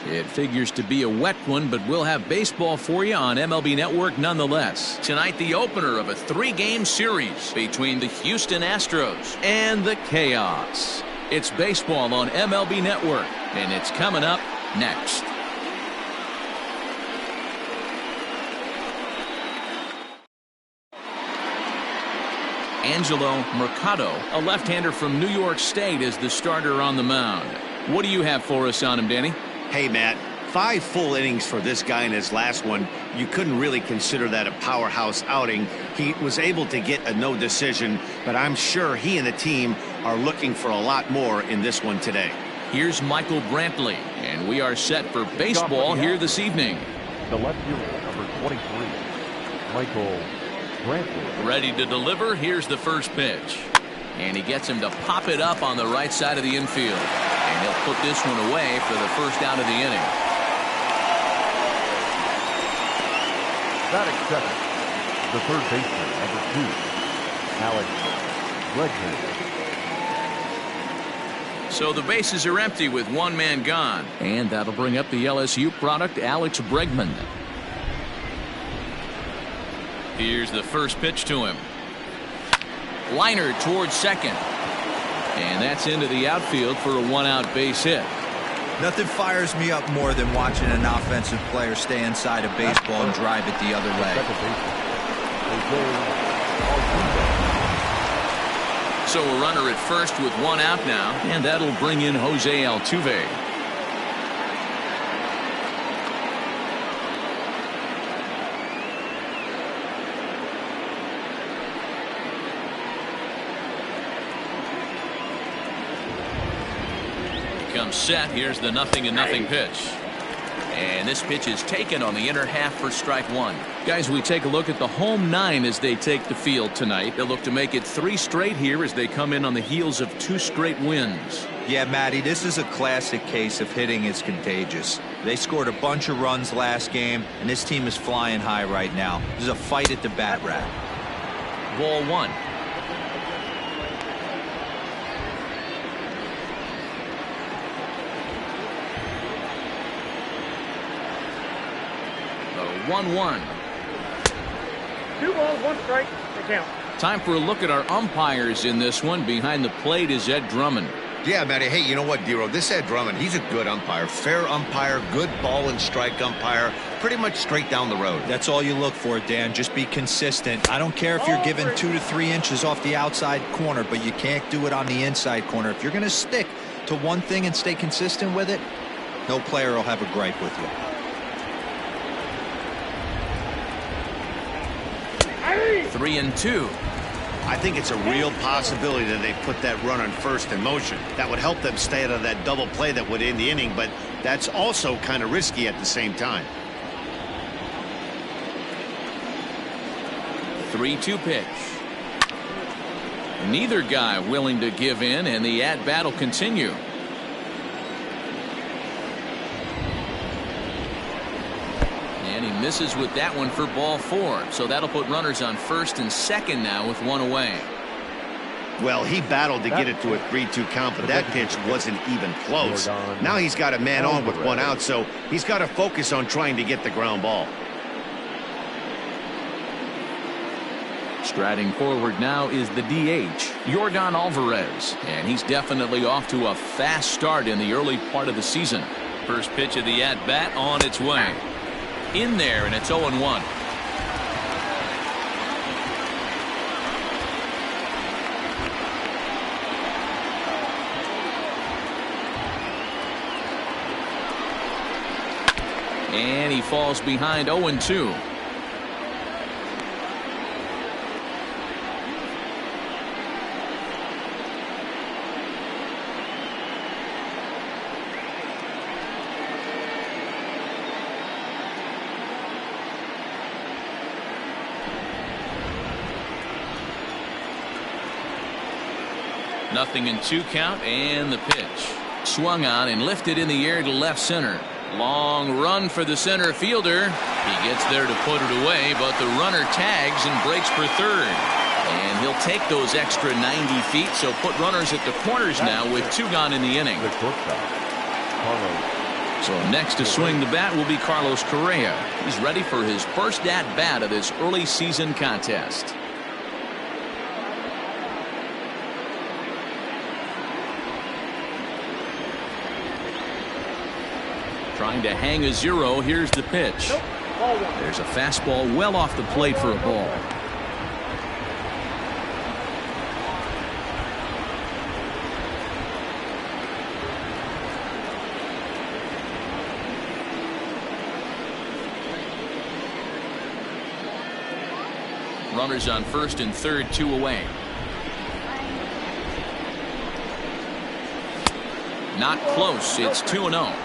It figures to be a wet one, but we'll have baseball for you on MLB Network nonetheless. Tonight, the opener of a 3-game series between the Houston Astros and the Chaos. It's baseball on MLB Network, and it's coming up next. Angelo Mercado, a left-hander from New York State, is the starter on the mound. What do you have for us on him, Danny? Hey, Matt, 5 full innings for this guy in his last one. You couldn't really consider that a powerhouse outing. He was able to get a no decision, but I'm sure he and the team are looking for a lot more in this one today. Here's Michael Brantley, and we are set for baseball here this evening. The left fielder, number 23, Michael Brantley. Ready to deliver. Here's the first pitch. And he gets him to pop it up on the right side of the infield. And he'll put this one away for the first out of the inning. Batting second, the third baseman, number 2, Alex Bregman. So the bases are empty with one man gone. And that'll bring up the LSU product, Alex Bregman. Here's the first pitch to him. Liner towards second. And that's into the outfield for a 1-out base hit. Nothing fires me up more than watching an offensive player stay inside a baseball and drive it the other way. So a runner at first with 1 out now, and that'll bring in Jose Altuve. Comes set. Here's the 0-0 pitch. And this pitch is taken on the inner half for strike 1. Guys, we take a look at the home 9 as they take the field tonight. They'll look to make it 3 straight here as they come in on the heels of 2 straight wins. Yeah, Matty, this is a classic case of hitting is contagious. They scored a bunch of runs last game, and this team is flying high right now. This is a fight at the bat rack. Ball 1. The 1-1. 2 balls, 1 strike, they count. Time for a look at our umpires in this one. Behind the plate is Ed Drummond. Yeah, Matty. Hey, you know what, Dero? This Ed Drummond, he's a good umpire. Fair umpire, good ball and strike umpire. Pretty much straight down the road. That's all you look for, Dan. Just be consistent. I don't care if you're given 2 to 3 inches off the outside corner, but you can't do it on the inside corner. If you're going to stick to one thing and stay consistent with it, no player will have a gripe with you. 3-2. I think it's a real possibility that they put that run on first in motion. That would help them stay out of that double play that would end the inning, but that's also kind of risky at the same time. 3-2 pitch. Neither guy willing to give in, and the at-bat will continue. And he misses with that one for ball 4. So that'll put runners on first and second now with 1 away. Well, he battled to get it to a 3-2 count, but that pitch wasn't even close. Now he's got a man on with 1 out, so he's got to focus on trying to get the ground ball. Striding forward now is the DH, Yordan Alvarez, and he's definitely off to a fast start in the early part of the season. First pitch of the at-bat on its way. In there, and it's 0-1. And he falls behind 0-2. Nothing in 2 count, and the pitch. Swung on and lifted in the air to left center. Long run for the center fielder. He gets there to put it away, but the runner tags and breaks for third. And he'll take those extra 90 feet, so put runners at the corners now with 2 gone in the inning. The shortstop, Carlos So next to swing the bat will be Carlos Correa. He's ready for his first at-bat of this early season contest. Trying to hang a 0. Here's the pitch. There's a fastball well off the plate for a ball. Runners on first and third, 2 away. Not close. It's 2-0.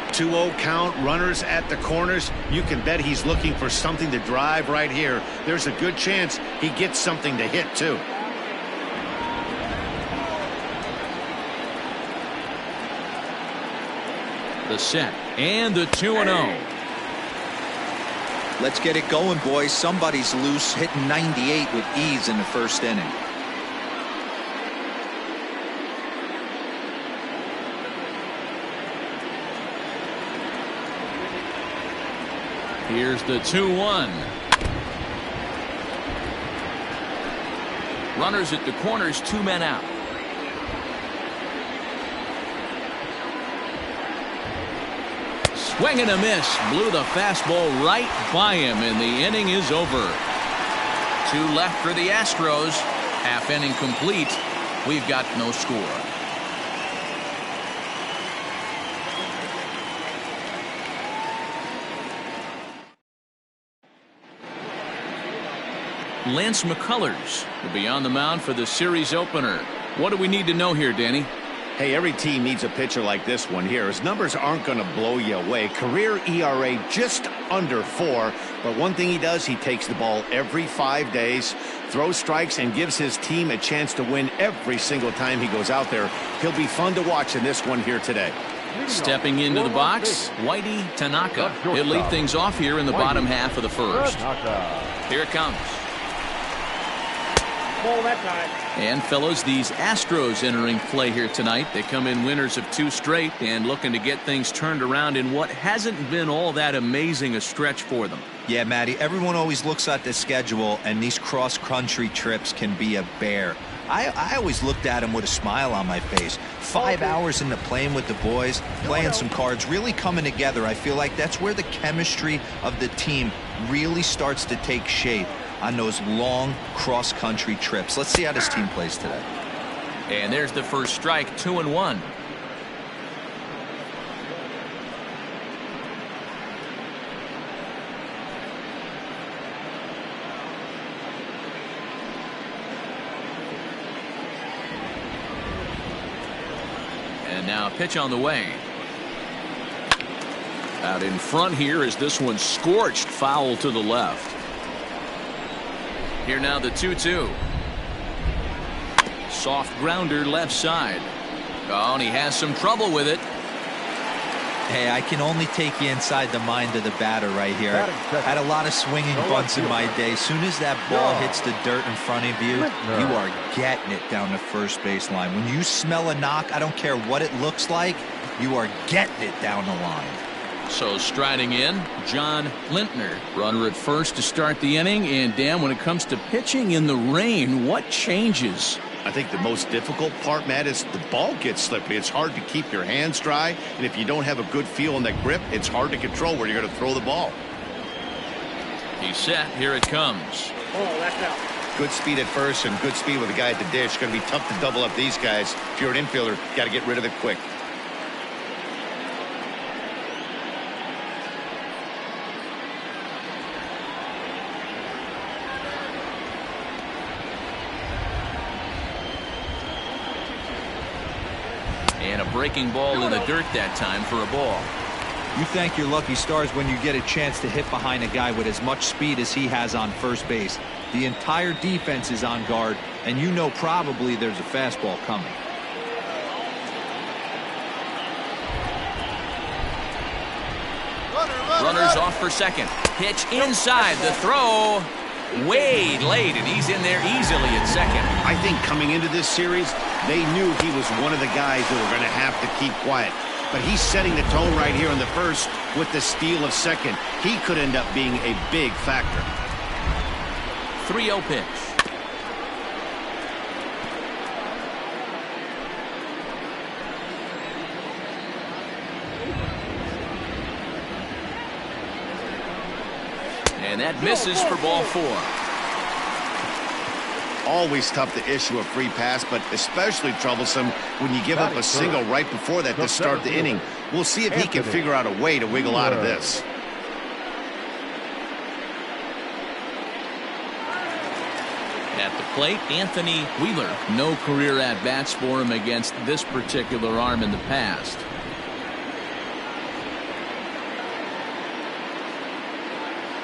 2-0 count, runners at the corners. You can bet he's looking for something to drive right here. There's a good chance he gets something to hit too. The set and the 2-0. Let's get it going, boys. Somebody's loose, hitting 98 with ease in the first inning. Here's the 2-1. Runners at the corners, 2 men out. Swing and a miss. Blew the fastball right by him, and the inning is over. 2 left for the Astros. Half inning complete. We've got no score. Lance McCullers will be on the mound for the series opener. What do we need to know here, Danny? Hey, every team needs a pitcher like this one here. His numbers aren't going to blow you away. Career ERA just under 4. But one thing he does, he takes the ball every 5 days, throws strikes, and gives his team a chance to win every single time he goes out there. He'll be fun to watch in this one here today. Stepping into the box, Whitey Tanaka. He'll lead things off here in the bottom half of the first. Here it comes. That time. And fellows, these Astros entering play here tonight. They come in winners of 2 straight and looking to get things turned around in what hasn't been all that amazing a stretch for them. Yeah, Matty, everyone always looks at the schedule, and these cross-country trips can be a bear. I always looked at them with a smile on my face. 5 hours into playing with the boys, playing some cards, really coming together. I feel like that's where the chemistry of the team really starts to take shape on those long cross-country trips. Let's see how this team plays today. And there's the first strike, 2-1. And now pitch on the way. Out in front here is this one scorched foul to the left. Here now the 2-2. Soft grounder left side. Oh, and he has some trouble with it. Hey, I can only take you inside the mind of the batter right here. Had a lot of swinging bunts in my day. Soon as that ball hits the dirt in front of you, you are getting it down the first base line. When you smell a knock, I don't care what it looks like, you are getting it down the line. So striding in, John Lintner. Runner at first to start the inning. And Dan, when it comes to pitching in the rain, what changes? I think the most difficult part, Matt, is the ball gets slippery. It's hard to keep your hands dry, and if you don't have a good feel in that grip, it's hard to control where you're going to throw the ball. He's set. Here it comes. Oh, that's out. Good speed at first and good speed with the guy at the dish. It's going to be tough to double up these guys. If you're an infielder, you got to get rid of it quick. And a breaking ball in the dirt that time for a ball. You thank your lucky stars when you get a chance to hit behind a guy with as much speed as he has on first base. The entire defense is on guard, and you know probably there's a fastball coming. Runners off for second. Pitch inside. The throw way late, and he's in there easily at second. I think coming into this series, they knew he was one of the guys that were going to have to keep quiet. but he's setting the tone right here in the first with the steal of second. He could end up being a big factor. 3-0 pitch. And that misses for ball 4. Always tough to issue a free pass, but especially troublesome when you give up a single right before that to start the inning. We'll see if he can figure out a way to wiggle out of this. At the plate, Anthony Wheeler. No career at-bats for him against this particular arm in the past.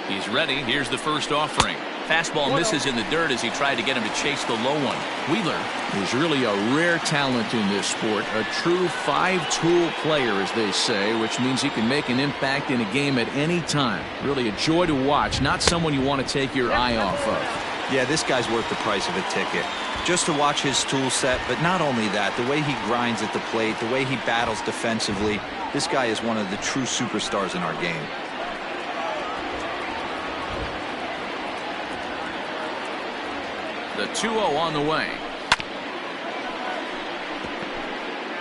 He's ready. Here's the first offering. Fastball misses in the dirt as he tried to get him to chase the low one. Wheeler is really a rare talent in this sport. A true five-tool player, as they say, which means he can make an impact in a game at any time. Really a joy to watch. Not someone you want to take your eye off of. Yeah, this guy's worth the price of a ticket. Just to watch his tool set, but not only that, the way he grinds at the plate, the way he battles defensively. This guy is one of the true superstars in our game. The 2-0 on the way.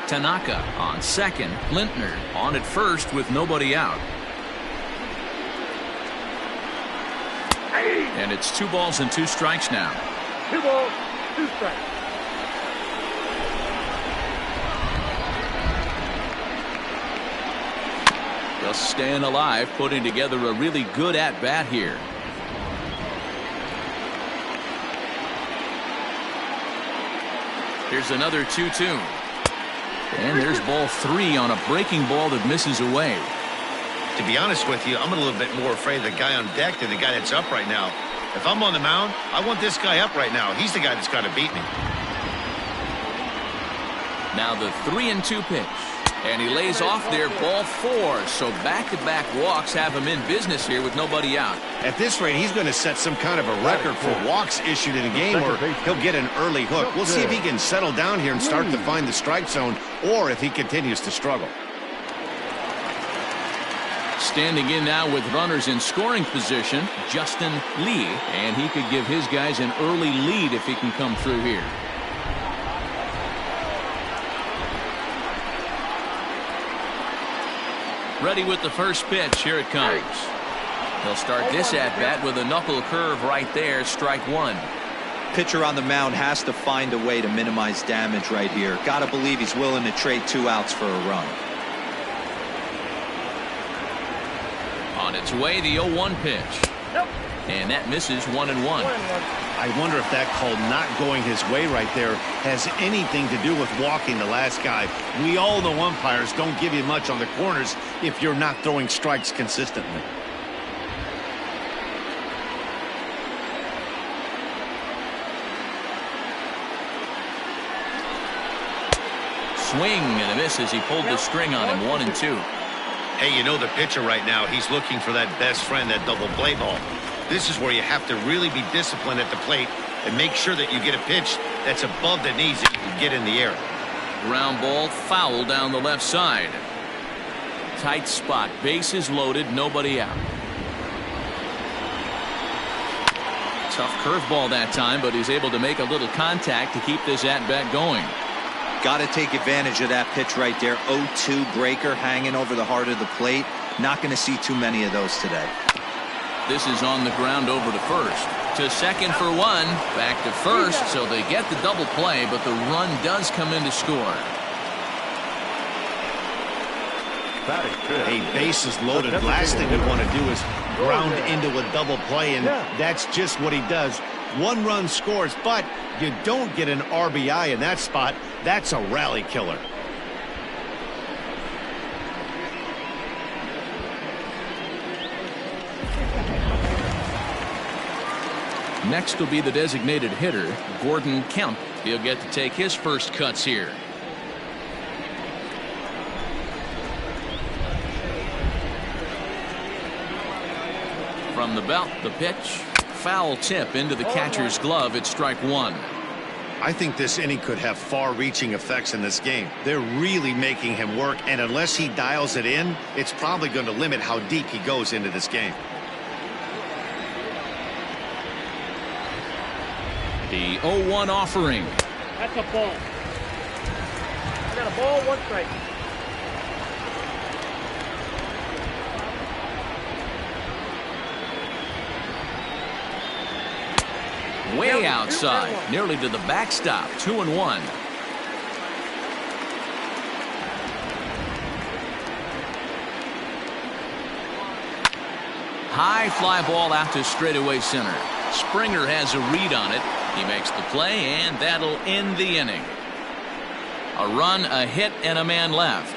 Tanaka on second. Lintner on at first with nobody out. And it's 2 balls and 2 strikes now. 2 balls, 2 strikes. Just staying alive, putting together a really good at-bat here. Here's another 2-2. And there's ball 3 on a breaking ball that misses away. To be honest with you, I'm a little bit more afraid of the guy on deck than the guy that's up right now. If I'm on the mound, I want this guy up right now. He's the guy that's got to beat me. Now the 3-2 pitch. And he lays off there, ball 4. So back-to-back walks have him in business here with nobody out. At this rate, he's going to set some kind of a record for walks issued in a game, or he'll get an early hook. We'll see if he can settle down here and start to find the strike zone, or if he continues to struggle. Standing in now with runners in scoring position, Justin Lee, and he could give his guys an early lead if he can come through here. Ready with the first pitch. Here it comes. He'll start this at-bat with a knuckle curve right there. Strike 1. Pitcher on the mound has to find a way to minimize damage right here. Gotta believe he's willing to trade 2 outs for a run. On its way, the 0-1 pitch. And that misses 1-1. I wonder if that call not going his way right there has anything to do with walking the last guy. We all know umpires don't give you much on the corners if you're not throwing strikes consistently. Swing and a miss as he pulled the string on him. 1-2. Hey, you know the pitcher right now, he's looking for that best friend, that double play ball. This is where you have to really be disciplined at the plate and make sure that you get a pitch that's above the knees that you can get in the air. Ground ball foul down the left side. Tight spot. Bases loaded. Nobody out. Tough curveball that time, but he's able to make a little contact to keep this at-bat going. Got to take advantage of that pitch right there. 0-2 breaker hanging over the heart of the plate. Not going to see too many of those today. This is on the ground over to first. To second for 1. Back to first, so they get the double play, but the run does come in to score. Hey, bases loaded. Last thing we want to do is ground into a double play, and that's just what he does. 1 run scores, but you don't get an RBI in that spot. That's a rally killer. Next will be the designated hitter, Gordon Kemp. He'll get to take his first cuts here. From the belt, the pitch. Foul tip into the catcher's glove at strike 1. I think this inning could have far-reaching effects in this game. They're really making him work, and unless he dials it in, it's probably going to limit how deep he goes into this game. The 0-1 offering. That's a ball. I got a ball, 1 strike. Way outside, nearly to the backstop. 2-1. High fly ball out to straightaway center. Springer has a read on it. He makes the play, and that'll end the inning. A run, a hit, and a man left.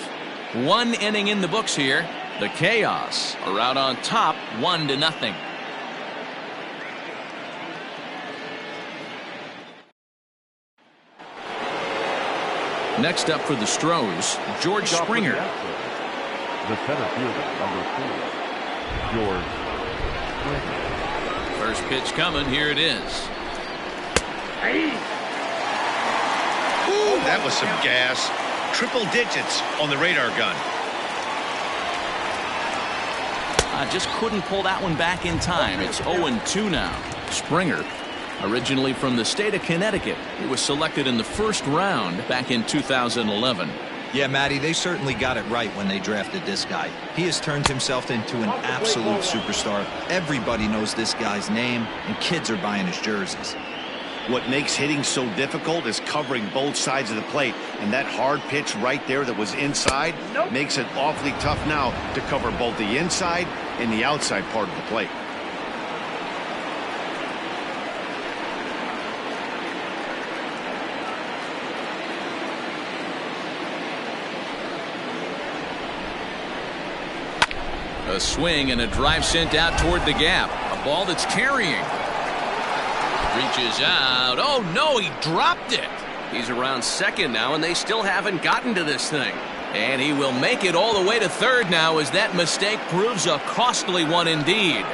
1 inning in the books here. The Chaos are out on top, 1-0. Next up for the Stros, George Springer. The center fielder, number 4, George Springer. First pitch coming. Here it is. Ooh, that was some gas. Triple digits on the radar gun. I just couldn't pull that one back in time. It's 0-2 now. Springer, originally from the state of Connecticut, he was selected in the first round back in 2011. Yeah, Matty, they certainly got it right when they drafted this guy. He has turned himself into an absolute superstar. Everybody knows this guy's name, and kids are buying his jerseys. What makes hitting so difficult is covering both sides of the plate, and that hard pitch right there that was inside makes it awfully tough now to cover both the inside and the outside part of the plate. A swing and a drive sent out toward the gap. A ball that's carrying. Reaches out. Oh, no, he dropped it. He's around second now, and they still haven't gotten to this thing. And he will make it all the way to third now as that mistake proves a costly one indeed.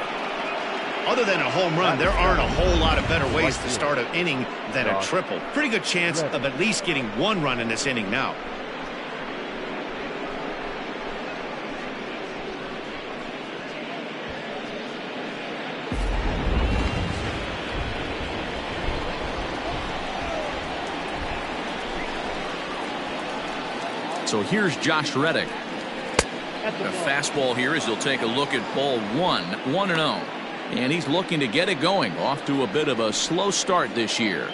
Other than a home run, there aren't a whole lot of better ways to start an inning than a triple. Pretty good chance of at least getting 1 run in this inning now. So here's Josh Reddick. A fastball here as he'll take a look at ball 1, 1-0. And he's looking to get it going. Off to a bit of a slow start this year.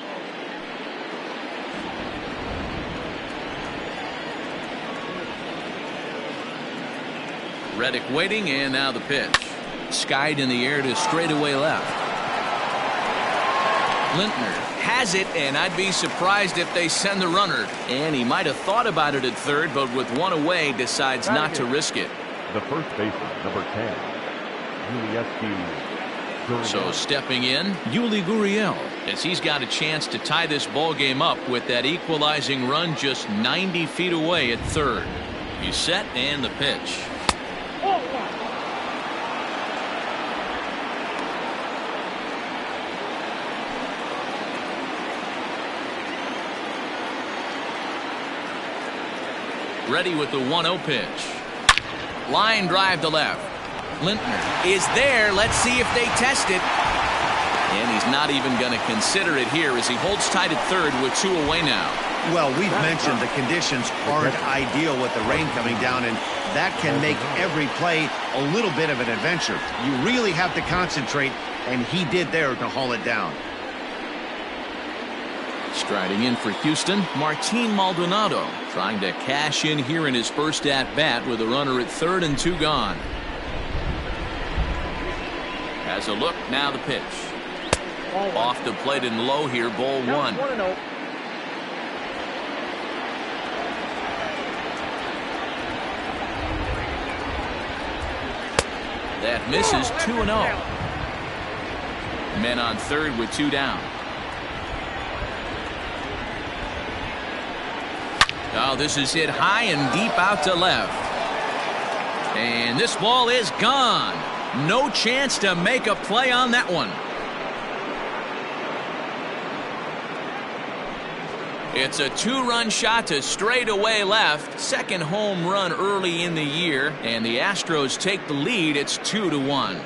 Reddick waiting, and now the pitch. Skied in the air to straightaway left. Lintner has it, and I'd be surprised if they send the runner. And he might have thought about it at third, but with 1 away, decides not to risk it. The first baseman, number 10, Gurriel. So stepping in, Yuli Gurriel, as he's got a chance to tie this ball game up with that equalizing run just 90 feet away at third. He's set, and the pitch. Ready with the 1-0 pitch. Line drive to left. Lintner is there. Let's see if they test it. And he's not even going to consider it here as he holds tight at third with 2 away now. Well, we've mentioned the conditions aren't ideal with the rain coming down, and that can make every play a little bit of an adventure. You really have to concentrate, and he did there to haul it down. Striding in for Houston, Martin Maldonado, trying to cash in here in his first at-bat with a runner at third and 2 gone. Has a look, now the pitch. Off the plate and low here, ball 1. That misses. 2-0. Men on third with 2 down. Oh, this is hit high and deep out to left. And this ball is gone. No chance to make a play on that one. It's a 2-run shot to straightaway left. Second home run early in the year, and the Astros take the lead. It's 2-1.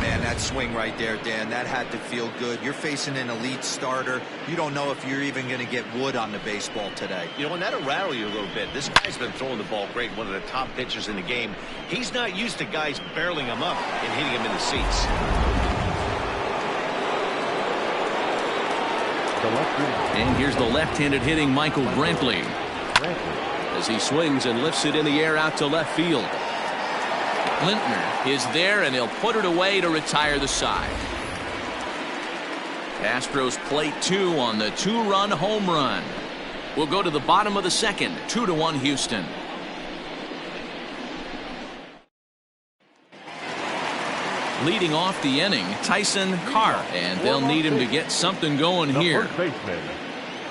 Man, that swing right there, Dan, that had to feel good. You're facing an elite starter. You don't know if you're even going to get wood on the baseball today. You know, and that'll rattle you a little bit. This guy's been throwing the ball great, one of the top pitchers in the game. He's not used to guys barreling him up and hitting him in the seats. And here's the left-handed hitting Michael Brantley as he swings and lifts it in the air out to left field. Lintner is there, and he'll put it away to retire the side. Astros plate 2 on the 2-run home run. We'll go to the bottom of the second. 2-1 Houston. Leading off the inning, Tyson Carr, and they'll need him to get something going here. First baseman,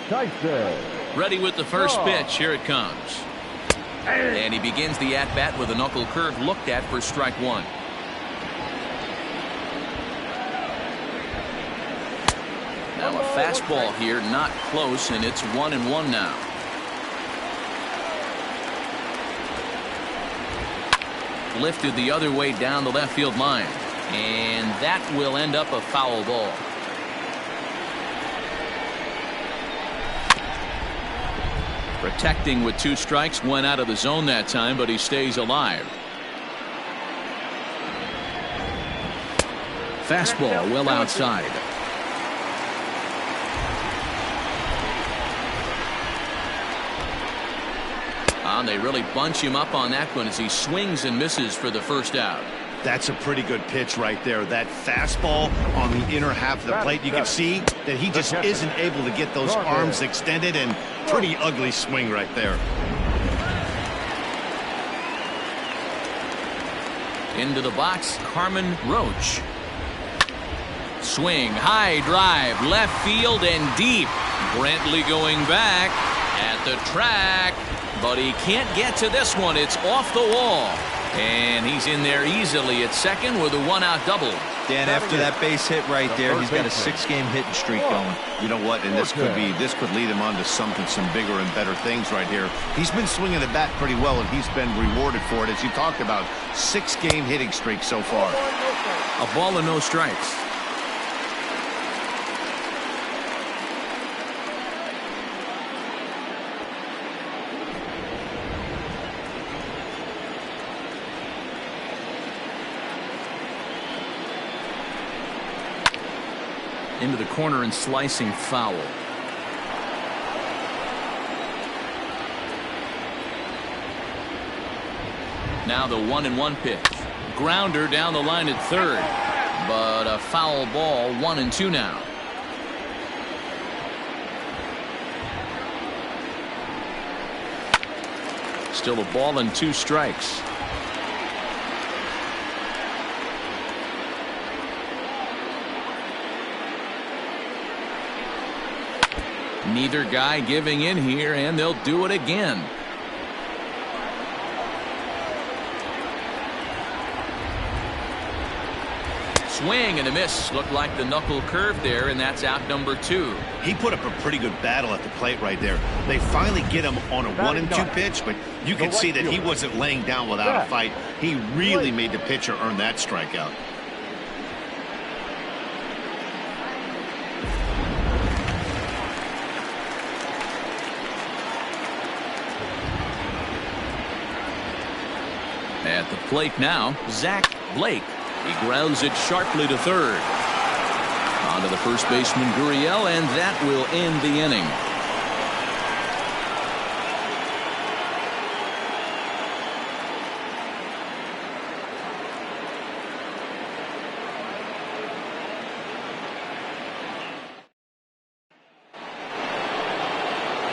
Tyson. Ready with the first pitch. Here it comes. And he begins the at-bat with a knuckle curve looked at for strike 1. Now a fastball here, not close, and it's 1-1 now. Lifted the other way down the left field line, and that will end up a foul ball. Protecting with 2 strikes, went out of the zone that time, but he stays alive. Fastball well outside. And they really bunch him up on that one as he swings and misses for the first out. That's a pretty good pitch right there. That fastball on the inner half of the plate. You can see that he just isn't able to get those arms extended, and pretty ugly swing right there. Into the box, Carmen Roach. Swing, high drive, left field and deep. Brantley going back at the track, but he can't get to this one. It's off the wall. And he's in there easily at second with a 1-out double. Dan, after that base hit right there, he's got a 6-game hitting streak going. You know what? And this could lead him on to some bigger and better things right here. He's been swinging the bat pretty well, and he's been rewarded for it, as you talked about. 6-game hitting streak so far. A ball and no strikes. Into the corner and slicing foul. Now the 1-1 pitch. Grounder down the line at third, but a foul ball. 1-2 now. Still a ball and 2 strikes. Neither guy giving in here, and they'll do it again. Swing and a miss. Looked like the knuckle curve there, and that's out number 2. He put up a pretty good battle at the plate right there. They finally get him on a 1-2 pitch, but you can see that he wasn't laying down without a fight. He really made the pitcher earn that strikeout. At the plate now, Zach Blake. He grounds it sharply to third. On to the first baseman, Gurriel, and that will end the inning.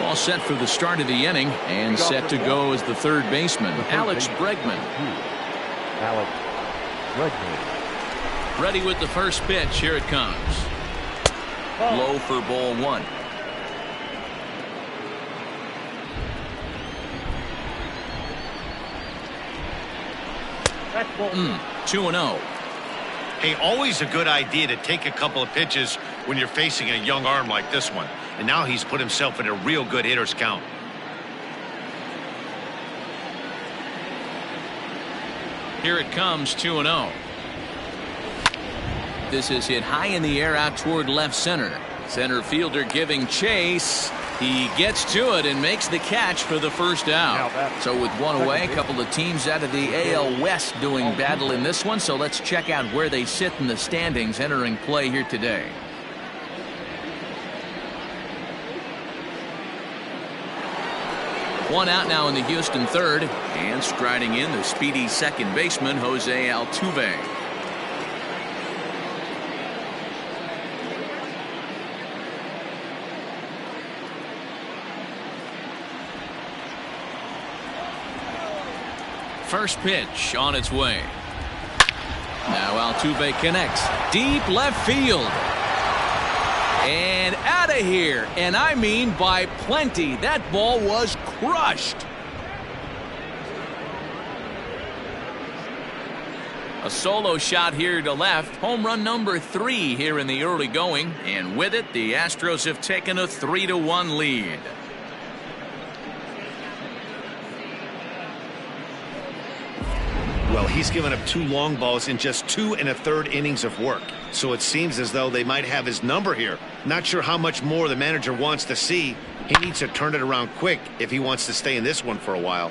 All set for the start of the inning, and set to go as the third baseman, Alex Bregman. Ready with the first pitch. Here it comes. Low for ball 1. That's ball. 2-0. Hey, always a good idea to take a couple of pitches when you're facing a young arm like this one. And now he's put himself in a real good hitter's count. Here it comes, 2-0. This is hit high in the air out toward left center. Center fielder giving chase. He gets to it and makes the catch for the first out. So with one away, a couple of teams out of the AL West doing battle in this one. So let's check out where they sit in the standings entering play here today. One out now in the Houston third, and striding in the speedy second baseman Jose Altuve. First pitch on its way. Now Altuve connects deep left field. And out of here, and I mean by plenty. That ball was crushed. A solo shot here to left. Home run number 3 here in the early going. And with it, the Astros have taken a 3-1 lead. Well, he's given up 2 long balls in just 2 1/3 innings of work. So it seems as though they might have his number here. Not sure how much more the manager wants to see. He needs to turn it around quick if he wants to stay in this one for a while.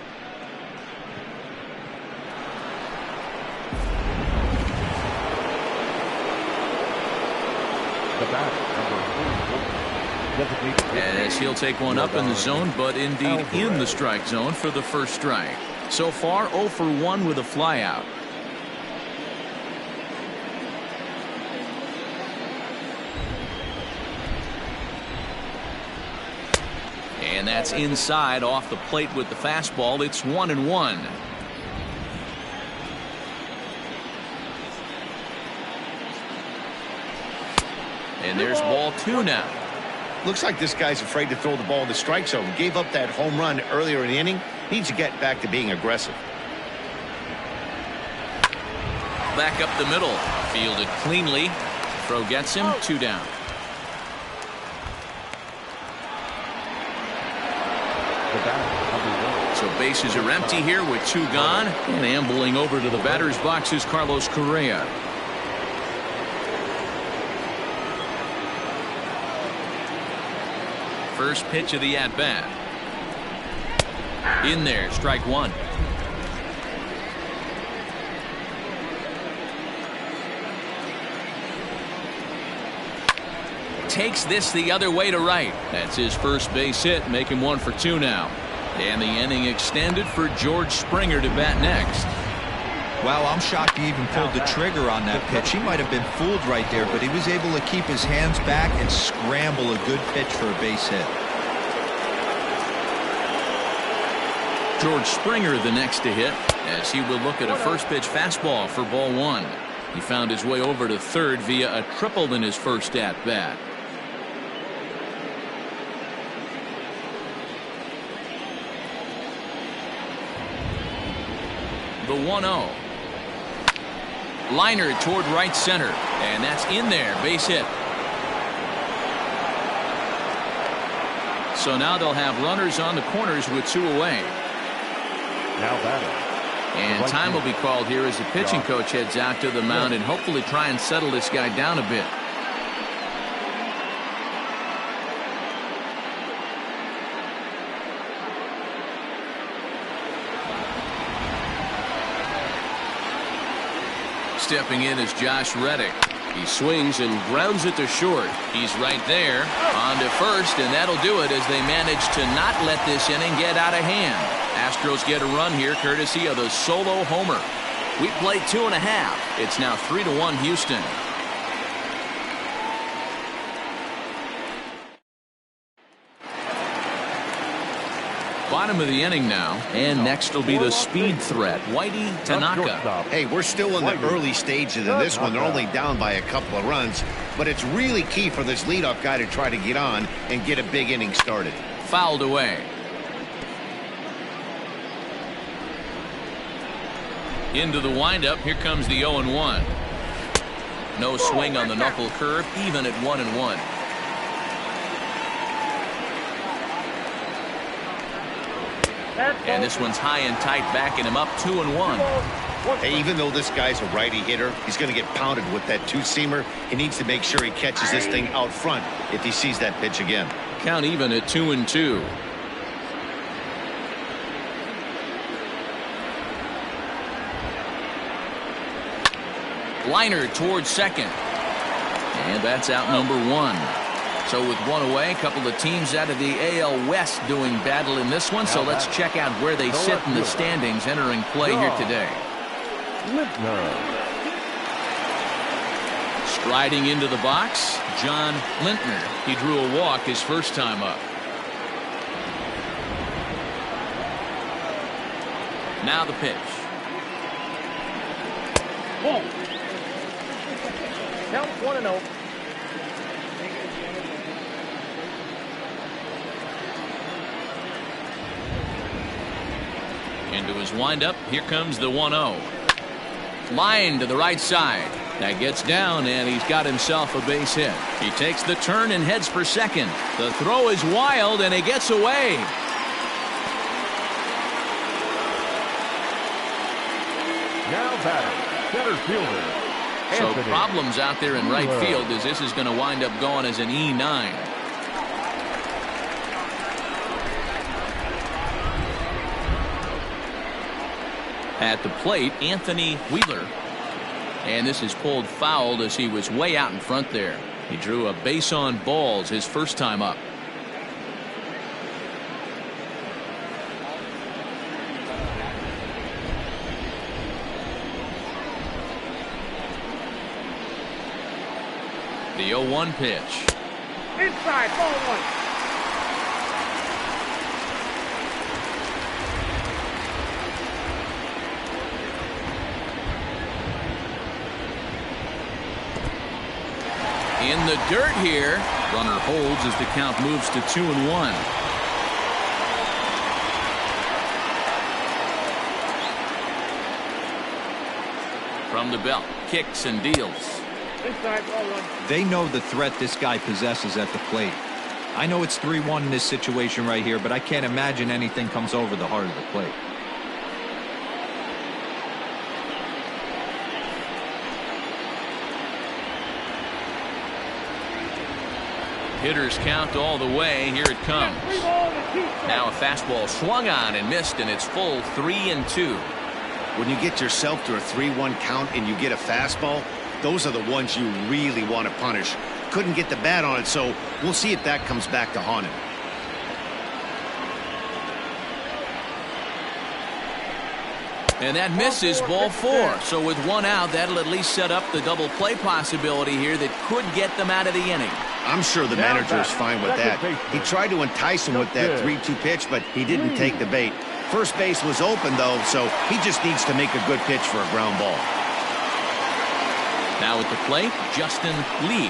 As he'll take one up in the zone, but indeed in the strike zone for the first strike. So far 0 for 1 with a flyout. And that's inside off the plate with the fastball. It's 1-1. And there's ball 2 now. Looks like this guy's afraid to throw the ball in the strike zone. Gave up that home run earlier in the inning. Needs to get back to being aggressive. Back up the middle. Fielded cleanly. Throw gets him. 2 down. So bases are empty here with 2 gone. And ambling over to the batter's box is Carlos Correa. First pitch of the at-bat. In there, strike 1. Takes this the other way to right. That's his first base hit, make him 1 for 2 now. And the inning extended for George Springer to bat next. Wow, I'm shocked he even pulled the trigger on that pitch. He might have been fooled right there, but he was able to keep his hands back and scramble a good pitch for a base hit. George Springer the next to hit, as he will look at a first pitch fastball for ball 1. He found his way over to third via a triple in his first at bat. The 1-0. Liner toward right center, and that's in there, base hit. So now they'll have runners on the corners with 2 away. Now batting. And time will be called here as the pitching coach heads out to the mound and hopefully try and settle this guy down a bit. Stepping in is Josh Reddick. He swings and grounds it to short. He's right there on to first, and that'll do it as they manage to not let this inning get out of hand. Astros get a run here courtesy of the solo homer. We played 2.5. It's now 3-1 Houston. Bottom of the inning now, and next will be the speed threat, Whitey Tanaka. Hey, we're still in the early stages of this one. They're only down by a couple of runs, but it's really key for this leadoff guy to try to get on and get a big inning started. Fouled away. Into the windup. Here comes the 0-1. No swing on the knuckle curve, even at 1-1. And this one's high and tight, backing him up 2-1. Hey, even though this guy's a righty hitter, he's going to get pounded with that two-seamer. He needs to make sure he catches this thing out front if he sees that pitch again. Count even at 2-2. Liner towards second. And that's out number 1. So with one away, a couple of teams out of the AL West doing battle in this one. So let's check out where they sit in the standings entering play here today. Striding into the box, John Lintner. He drew a walk his first time up. Now the pitch. Ball. Count 1-0. Into his windup. Here comes the 1-0. Line to the right side. That gets down, and he's got himself a base hit. He takes the turn and heads for second. The throw is wild, and he gets away. Now batting, center fielder. So Anthony. problems out there in right field as this is going to wind up going as an E9. At the plate, Anthony Wheeler. And this is pulled foul as he was way out in front there. He drew a base on balls his first time up. The 0-1 pitch. Inside, ball 1. In the dirt here. Runner holds as the count moves to 2-1. From the belt, kicks and deals. Inside, ball 1. They know the threat this guy possesses at the plate. I know it's 3-1 in this situation right here, but I can't imagine anything comes over the heart of the plate. Hitters count all the way. Here it comes. Now a fastball swung on and missed, and it's full 3-2. When you get yourself to a 3-1 count and you get a fastball, those are the ones you really want to punish. Couldn't get the bat on it, so we'll see if that comes back to haunt him. And that misses, ball 4. So with one out, that'll at least set up the double play possibility here that could get them out of the inning. I'm sure the manager is fine with that. He tried to entice him with that 3-2 pitch, but he didn't take the bait. First base was open, though, so he just needs to make a good pitch for a ground ball. Now at the plate, Justin Lee.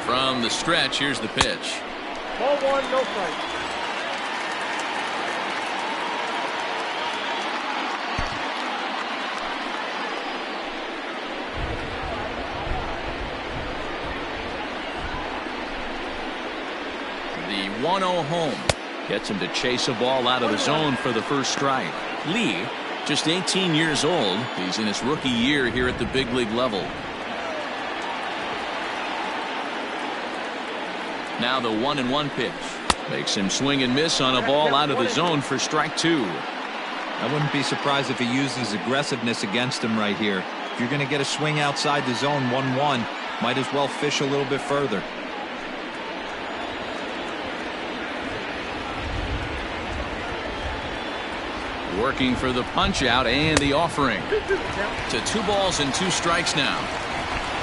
From the stretch, here's the pitch. Ball 1, no strike. The 1-0 home gets him to chase a ball out of the zone for the first strike. Lee, just 18 years old. He's in his rookie year here at the big league level. Now the 1-1 pitch makes him swing and miss on a ball out of the zone for strike 2. I wouldn't be surprised if he uses aggressiveness against him right here. If you're going to get a swing outside the zone 1-1, might as well fish a little bit further. Working for the punch out and the offering. To 2 balls and 2 strikes now.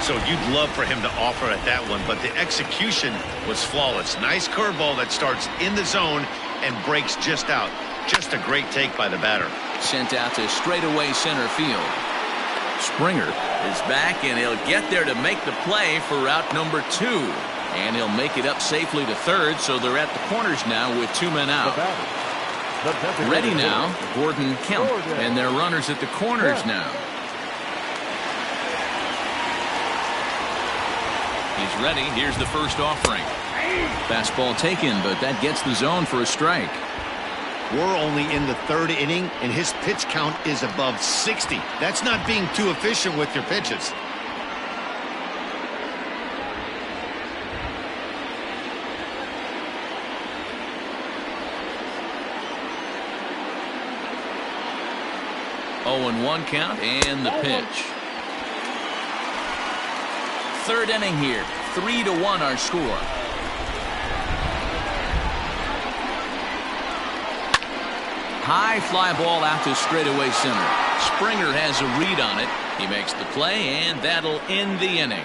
So you'd love for him to offer at that one, but the execution was flawless. Nice curveball that starts in the zone and breaks just out. Just a great take by the batter. Sent out to straightaway center field. Springer is back, and he'll get there to make the play for route number 2. And he'll make it up safely to third, so they're at the corners now with 2 men out. Ready now, Gordon Kemp, and their runners at the corners now. He's ready. Here's the first offering. Fastball taken, but that gets the zone for a strike. We're only in the third inning, and his pitch count is above 60. That's not being too efficient with your pitches. Oh, and 1 count, and the pitch. Third inning here. 3-1 our score. High fly ball out to straightaway center. Springer has a read on it. He makes the play, and that'll end the inning.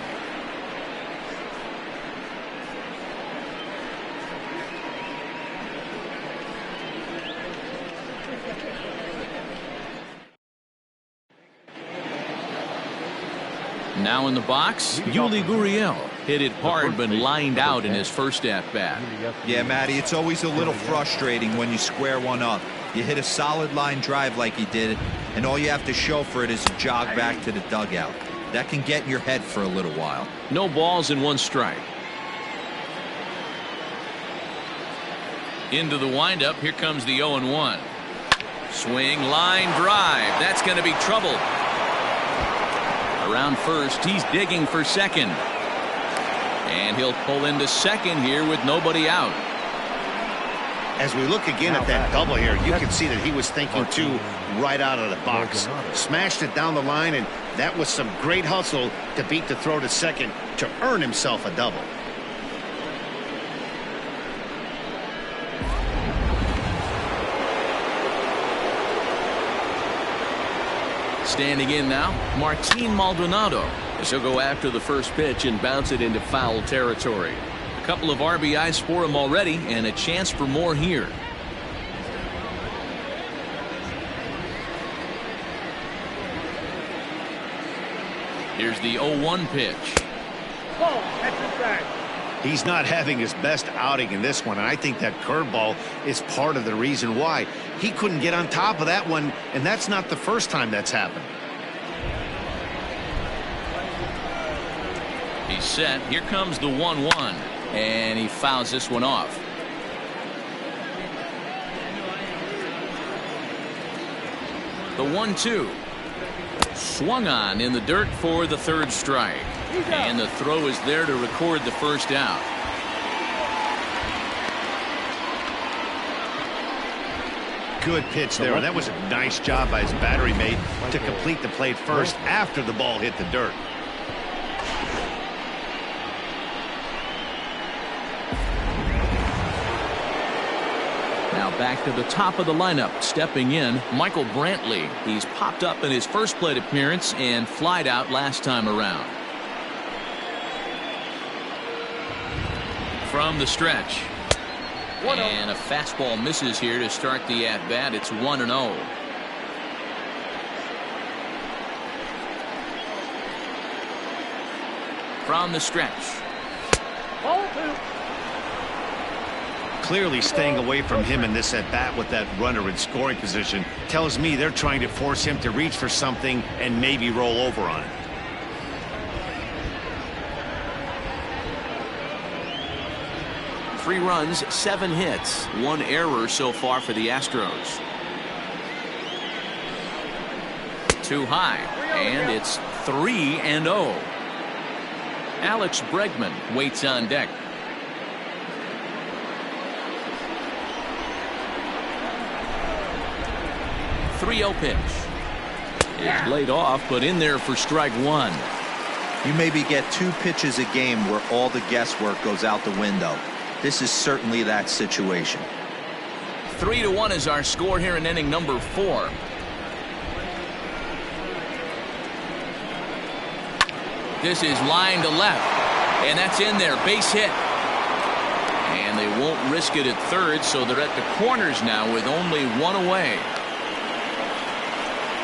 Now in the box, Yuli Gurriel hit it hard but lined out in his first at-bat. Yeah, Matty, it's always a little frustrating when you square one up. You hit a solid line drive like he did, and all you have to show for it is a jog back to the dugout. That can get in your head for a little while. No balls and 1 strike. Into the windup. Here comes the 0-1. Swing, line drive. That's going to be trouble. Around first, he's digging for second. And he'll pull into second here with nobody out. As we look again at that double here, you can see that he was thinking too right out of the box. Smashed it down the line, and that was some great hustle to beat the throw to second to earn himself a double. Standing in now, Martin Maldonado, as he'll go after the first pitch and bounce it into foul territory. A couple of RBIs for him already, and a chance for more here. Here's the 0-1 pitch. He's not having his best outing in this one, and I think that curveball is part of the reason why. He couldn't get on top of that one, and that's not the first time that's happened. He's set. Here comes the 1-1, and he fouls this one off. The 1-2. Swung on in the dirt for the third strike. And the throw is there to record the first out. Good pitch there. That was a nice job by his battery mate to complete the play first after the ball hit the dirt. Now back to the top of the lineup. Stepping in, Michael Brantley. He's popped up in his first plate appearance and flied out last time around. From the stretch. And a fastball misses here to start the at-bat. It's 1-0. From the stretch. Clearly staying away from him in this at-bat with that runner in scoring position tells me they're trying to force him to reach for something and maybe roll over on it. Three runs, 7 hits, 1 error so far for the Astros. Too high, and it's 3-0. Alex Bregman waits on deck. 3-0 pitch. It's laid off, but in there for strike 1. You maybe get 2 pitches a game where all the guesswork goes out the window. This is certainly that situation. 3-1 is our score here in inning number 4. This is line to left, and that's in there. Base hit. And they won't risk it at third, so they're at the corners now with only 1 away.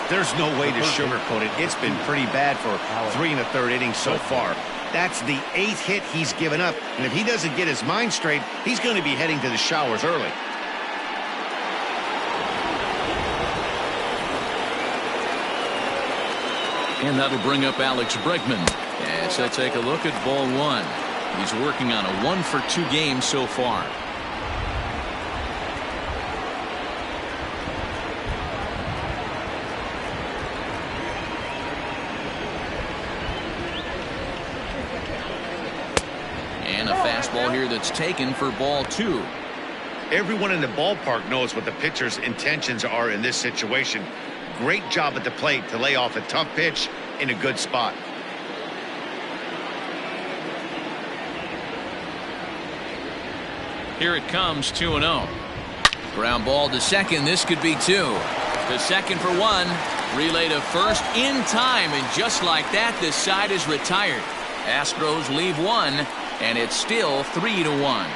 There's no way to sugarcoat it. It's been pretty bad for 3 1/3 innings so far. That's the 8th hit he's given up, and if he doesn't get his mind straight, he's going to be heading to the showers early. And that'll bring up Alex Bregman as he'll take a look at ball one. He's working on a 1-for-2 game so far. And a fastball here that's taken for ball two. Everyone in the ballpark knows what the pitcher's intentions are in this situation. Great job at the plate to lay off a tough pitch in a good spot. Here it comes, 2-0. Ground ball to second. This could be two. To second for one. Relay to first in time, and just like that, this side is retired. Astros leave one, and it's still 3-1.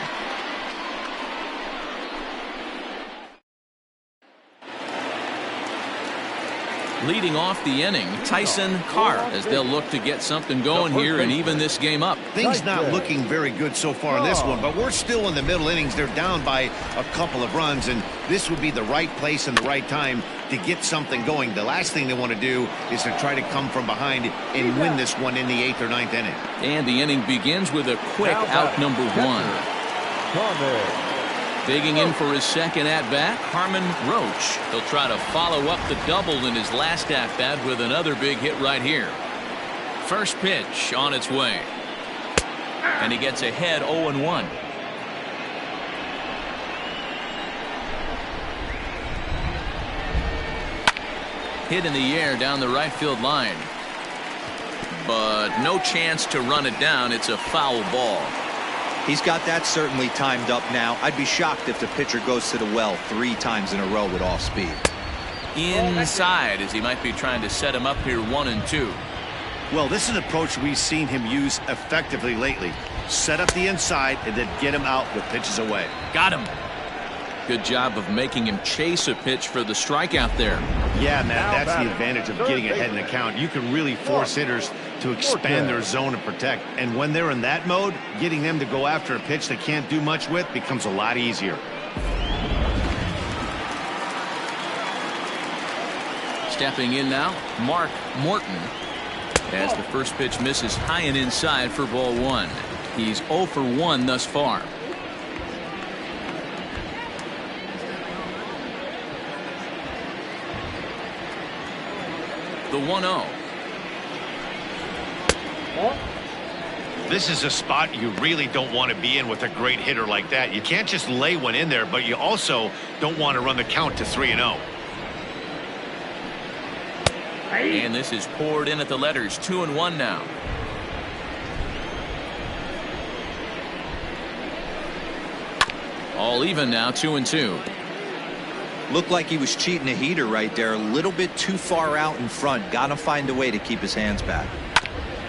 Leading off the inning, Tyson Carr, as they'll look to get something going here and even this game up. Things not looking very good so far in this one, but we're still in the middle innings. They're down by a couple of runs, and this would be the right place and the right time to get something going. The last thing they want to do is to try to come from behind and win this one in the 8th or 9th inning. And the inning begins with a quick out number one. Digging in for his second at-bat, Harmon Roach. He'll try to follow up the double in his last at-bat with another big hit right here. First pitch on its way. And he gets ahead 0-1. Hit in the air down the right field line. But no chance to run it down. It's a foul ball. He's got that certainly timed up now. I'd be shocked if the pitcher goes to the well 3 times in a row with off speed. Inside, as he might be trying to set him up here 1-2. Well, this is an approach we've seen him use effectively lately. Set up the inside and then get him out with pitches away. Got him. Good job of making him chase a pitch for the strikeout there. Yeah, Matt, that's the advantage of getting ahead in the count. You can really force hitters to expand their zone and protect. And when they're in that mode, getting them to go after a pitch they can't do much with becomes a lot easier. Stepping in now, Mark Morton. As the first pitch misses high and inside for ball one. He's 0 for 1 thus far. The 1-0. This is a spot you really don't want to be in with a great hitter like that. You can't just lay one in there, but you also don't want to run the count to 3-0. And this is poured in at the letters. 2-1 now. All even now, 2-2. Looked like he was cheating a heater right there. A little bit too far out in front. Got to find a way to keep his hands back.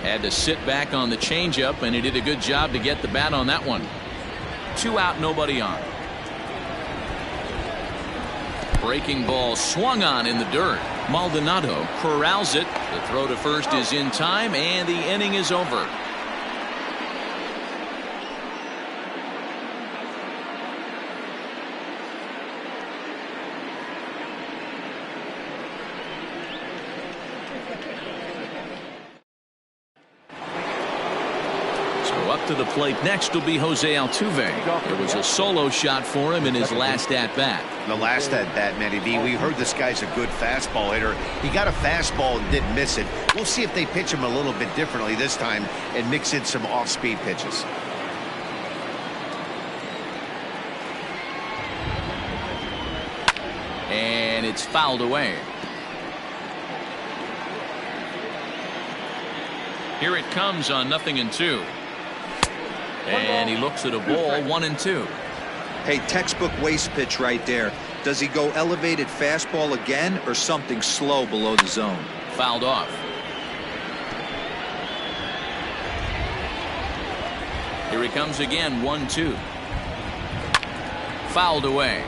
Had to sit back on the changeup, and he did a good job to get the bat on that one. 2 out, nobody on. Breaking ball swung on in the dirt. Maldonado corrals it. The throw to first is in time, and the inning is over. Up to the plate next will be Jose Altuve. It was a solo shot for him in his last at-bat. The last at-bat, Matty B, we heard this guy's a good fastball hitter. He got a fastball and didn't miss it. We'll see if they pitch him a little bit differently this time and mix in some off-speed pitches. And it's fouled away. Here it comes on 0-2. And he looks at a ball, 1-2. Hey, textbook waste pitch right there. Does he go elevated fastball again or something slow below the zone? Fouled off. Here he comes again, 1-2. Fouled away.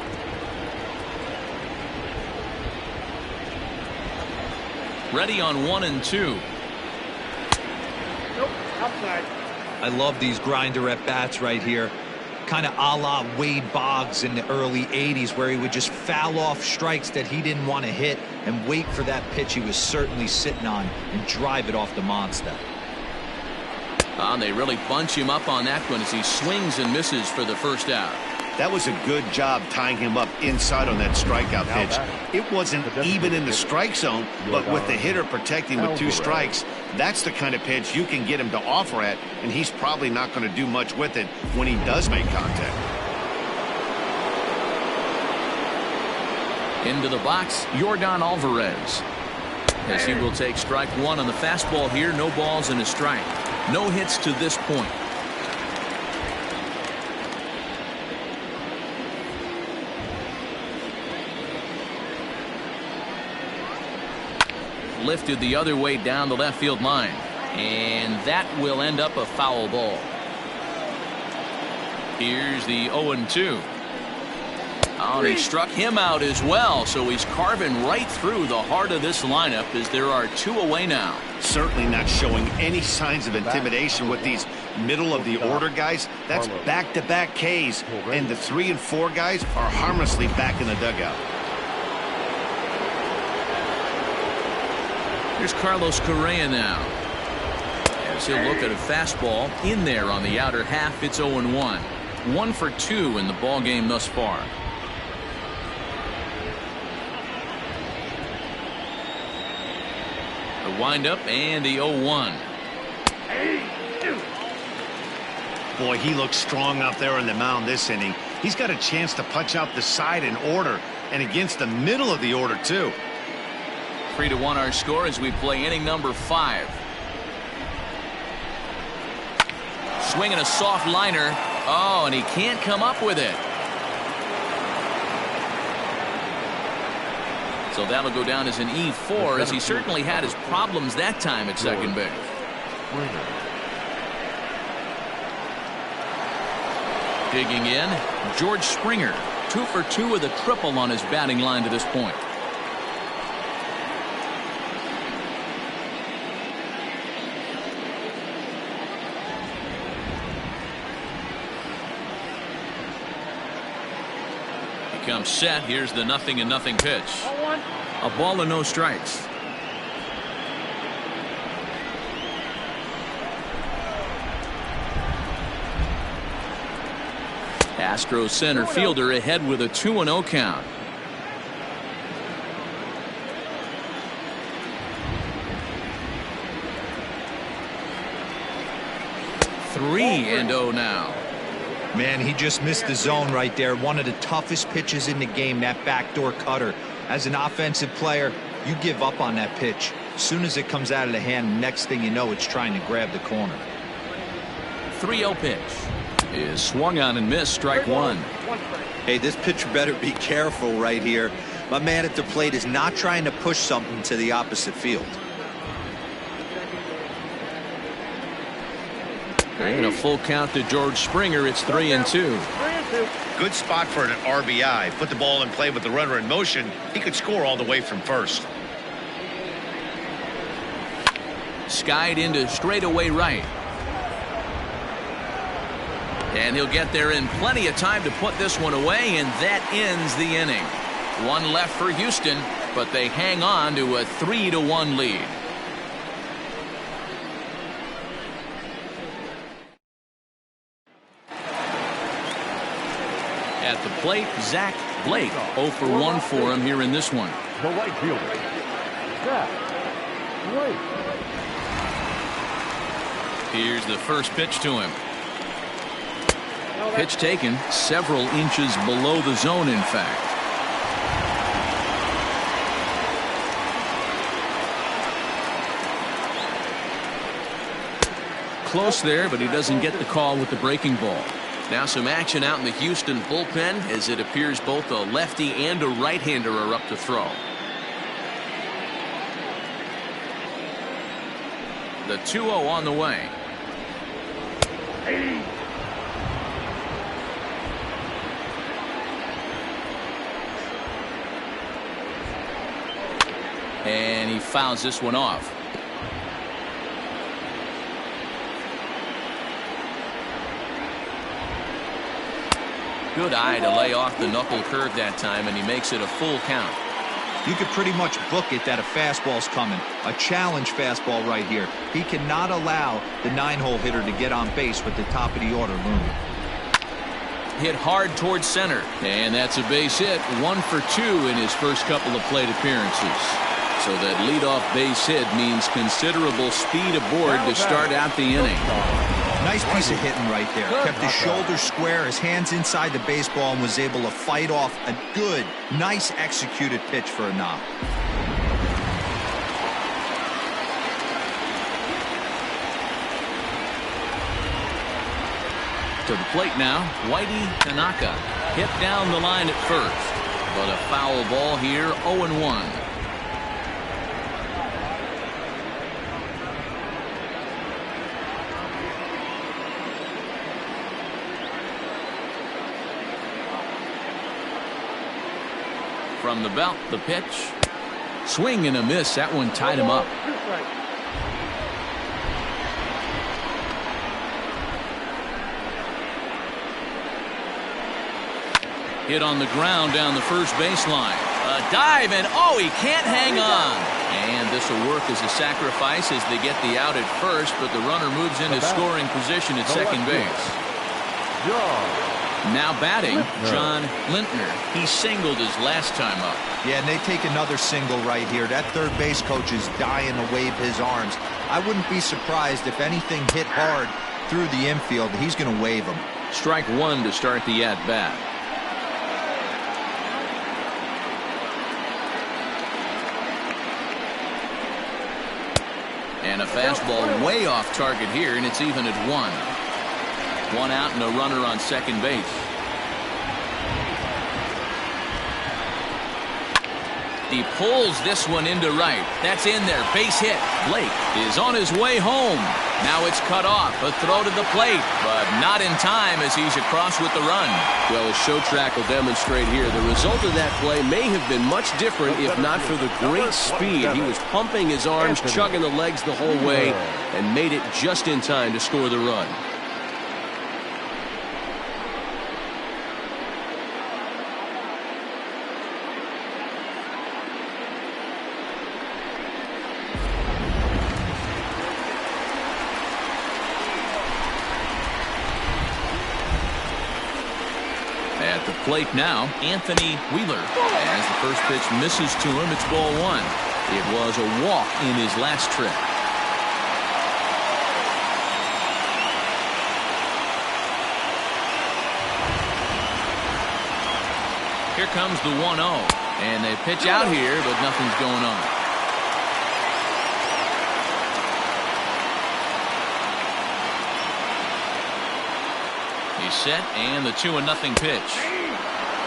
Ready on 1-2. Nope, outside. I love these grinder at bats right here. Kind of a la Wade Boggs in the early 80s, where he would just foul off strikes that he didn't want to hit and wait for that pitch he was certainly sitting on and drive it off the monster. They really bunch him up on that one as he swings and misses for the first out. That was a good job tying him up inside on that strikeout pitch. It wasn't even in the strike zone, but with the hitter protecting with 2 strikes, that's the kind of pitch you can get him to offer at, and he's probably not going to do much with it when he does make contact. Into the box, Yordan Alvarez. As he will take strike 1 on the fastball here. No balls and a strike. No hits to this point. Lifted the other way down the left field line, and that will end up a foul ball. Here's the 0-2. Oh, and he struck him out as well, so he's carving right through the heart of this lineup as there are 2 away now. Certainly not showing any signs of intimidation with these middle of the order guys. That's back-to-back Ks, and the 3 and 4 guys are harmlessly back in the dugout. Here's Carlos Correa now. As he'll look at a fastball in there on the outer half. It's 0-1. 1 for 2 in the ball game thus far. The windup and the 0-1. Boy, he looks strong out there on the mound this inning. He's got a chance to punch out the side in order, and against the middle of the order too. 3-1 our score as we play inning number 5. Swinging a soft liner. Oh, and he can't come up with it. So that'll go down as an E4, as he certainly had his problems that time at second base. Digging in, George Springer. 2 for 2 with a triple on his batting line to this point. Comes set. Here's the 0-0 pitch. A ball and no strikes. Astros center fielder ahead with a 2-0 count. Three and 0 now. Man, he just missed the zone right there. One of the toughest pitches in the game, that backdoor cutter. As an offensive player, you give up on that pitch. As soon as it comes out of the hand, next thing you know, it's trying to grab the corner. 3-0 pitch is swung on and missed. Strike 1. Hey, this pitcher better be careful right here. My man at the plate is not trying to push something to the opposite field. And a full count to George Springer. It's 3-2. Good spot for an RBI. Put the ball in play with the runner in motion. He could score all the way from first. Skied into straightaway right. And he'll get there in plenty of time to put this one away, and that ends the inning. 1 left for Houston, but they hang on to a 3-1 lead. At the plate, Zach Blake. 0 for 1 for him here in this one. The right fielder, Zach Blake. Here's the first pitch to him. Pitch taken several inches below the zone, in fact. Close there, but he doesn't get the call with the breaking ball. Now some action out in the Houston bullpen, as it appears both a lefty and a right-hander are up to throw. The 2-0 on the way. And he fouls this one off. Good eye to lay off the knuckle curve that time, and he makes it a full count. you could pretty much book it that a fastball's coming. A challenge fastball right here. He cannot allow the 9-hole hitter to get on base with the top of the order looming. Hit hard towards center, and that's a base hit. 1 for 2 in his first couple of plate appearances. So that leadoff base hit means considerable speed aboard to start out the inning. Nice piece of hitting right there. Kept his shoulders square, his hands inside the baseball, and was able to fight off a good, nice executed pitch for a knock. To the plate now, Whitey Tanaka. Hit down the line at first, but a foul ball here, 0-1. From the belt, the pitch. Swing and a miss. That one tied him up. Hit on the ground down the first baseline. A dive, and oh, he can't hang on. And this will work as a sacrifice as they get the out at first, but the runner moves into scoring position at second base. Now batting, John Lintner. He singled his last time up. Yeah, and they take another single right here. That third base coach is dying to wave his arms. I wouldn't be surprised if anything hit hard through the infield. He's going to wave them. Strike one to start the at-bat. And a fastball way off target here, and it's even at 1. 1 out and a runner on second base. He pulls this one into right. That's in there. Base hit. Blake is on his way home. Now it's cut off. A throw to the plate, but not in time as he's across with the run. Well, as show track will demonstrate here, the result of that play may have been much different if not for the great speed. He was pumping his arms, chugging the legs the whole way, and made it just in time to score the run. At the plate now, Anthony Wheeler. As the first pitch misses to him, it's ball 1. It was a walk in his last trip. Here comes the 1-0. And they pitch out here, but nothing's going on. He's set, and the 2-0 pitch.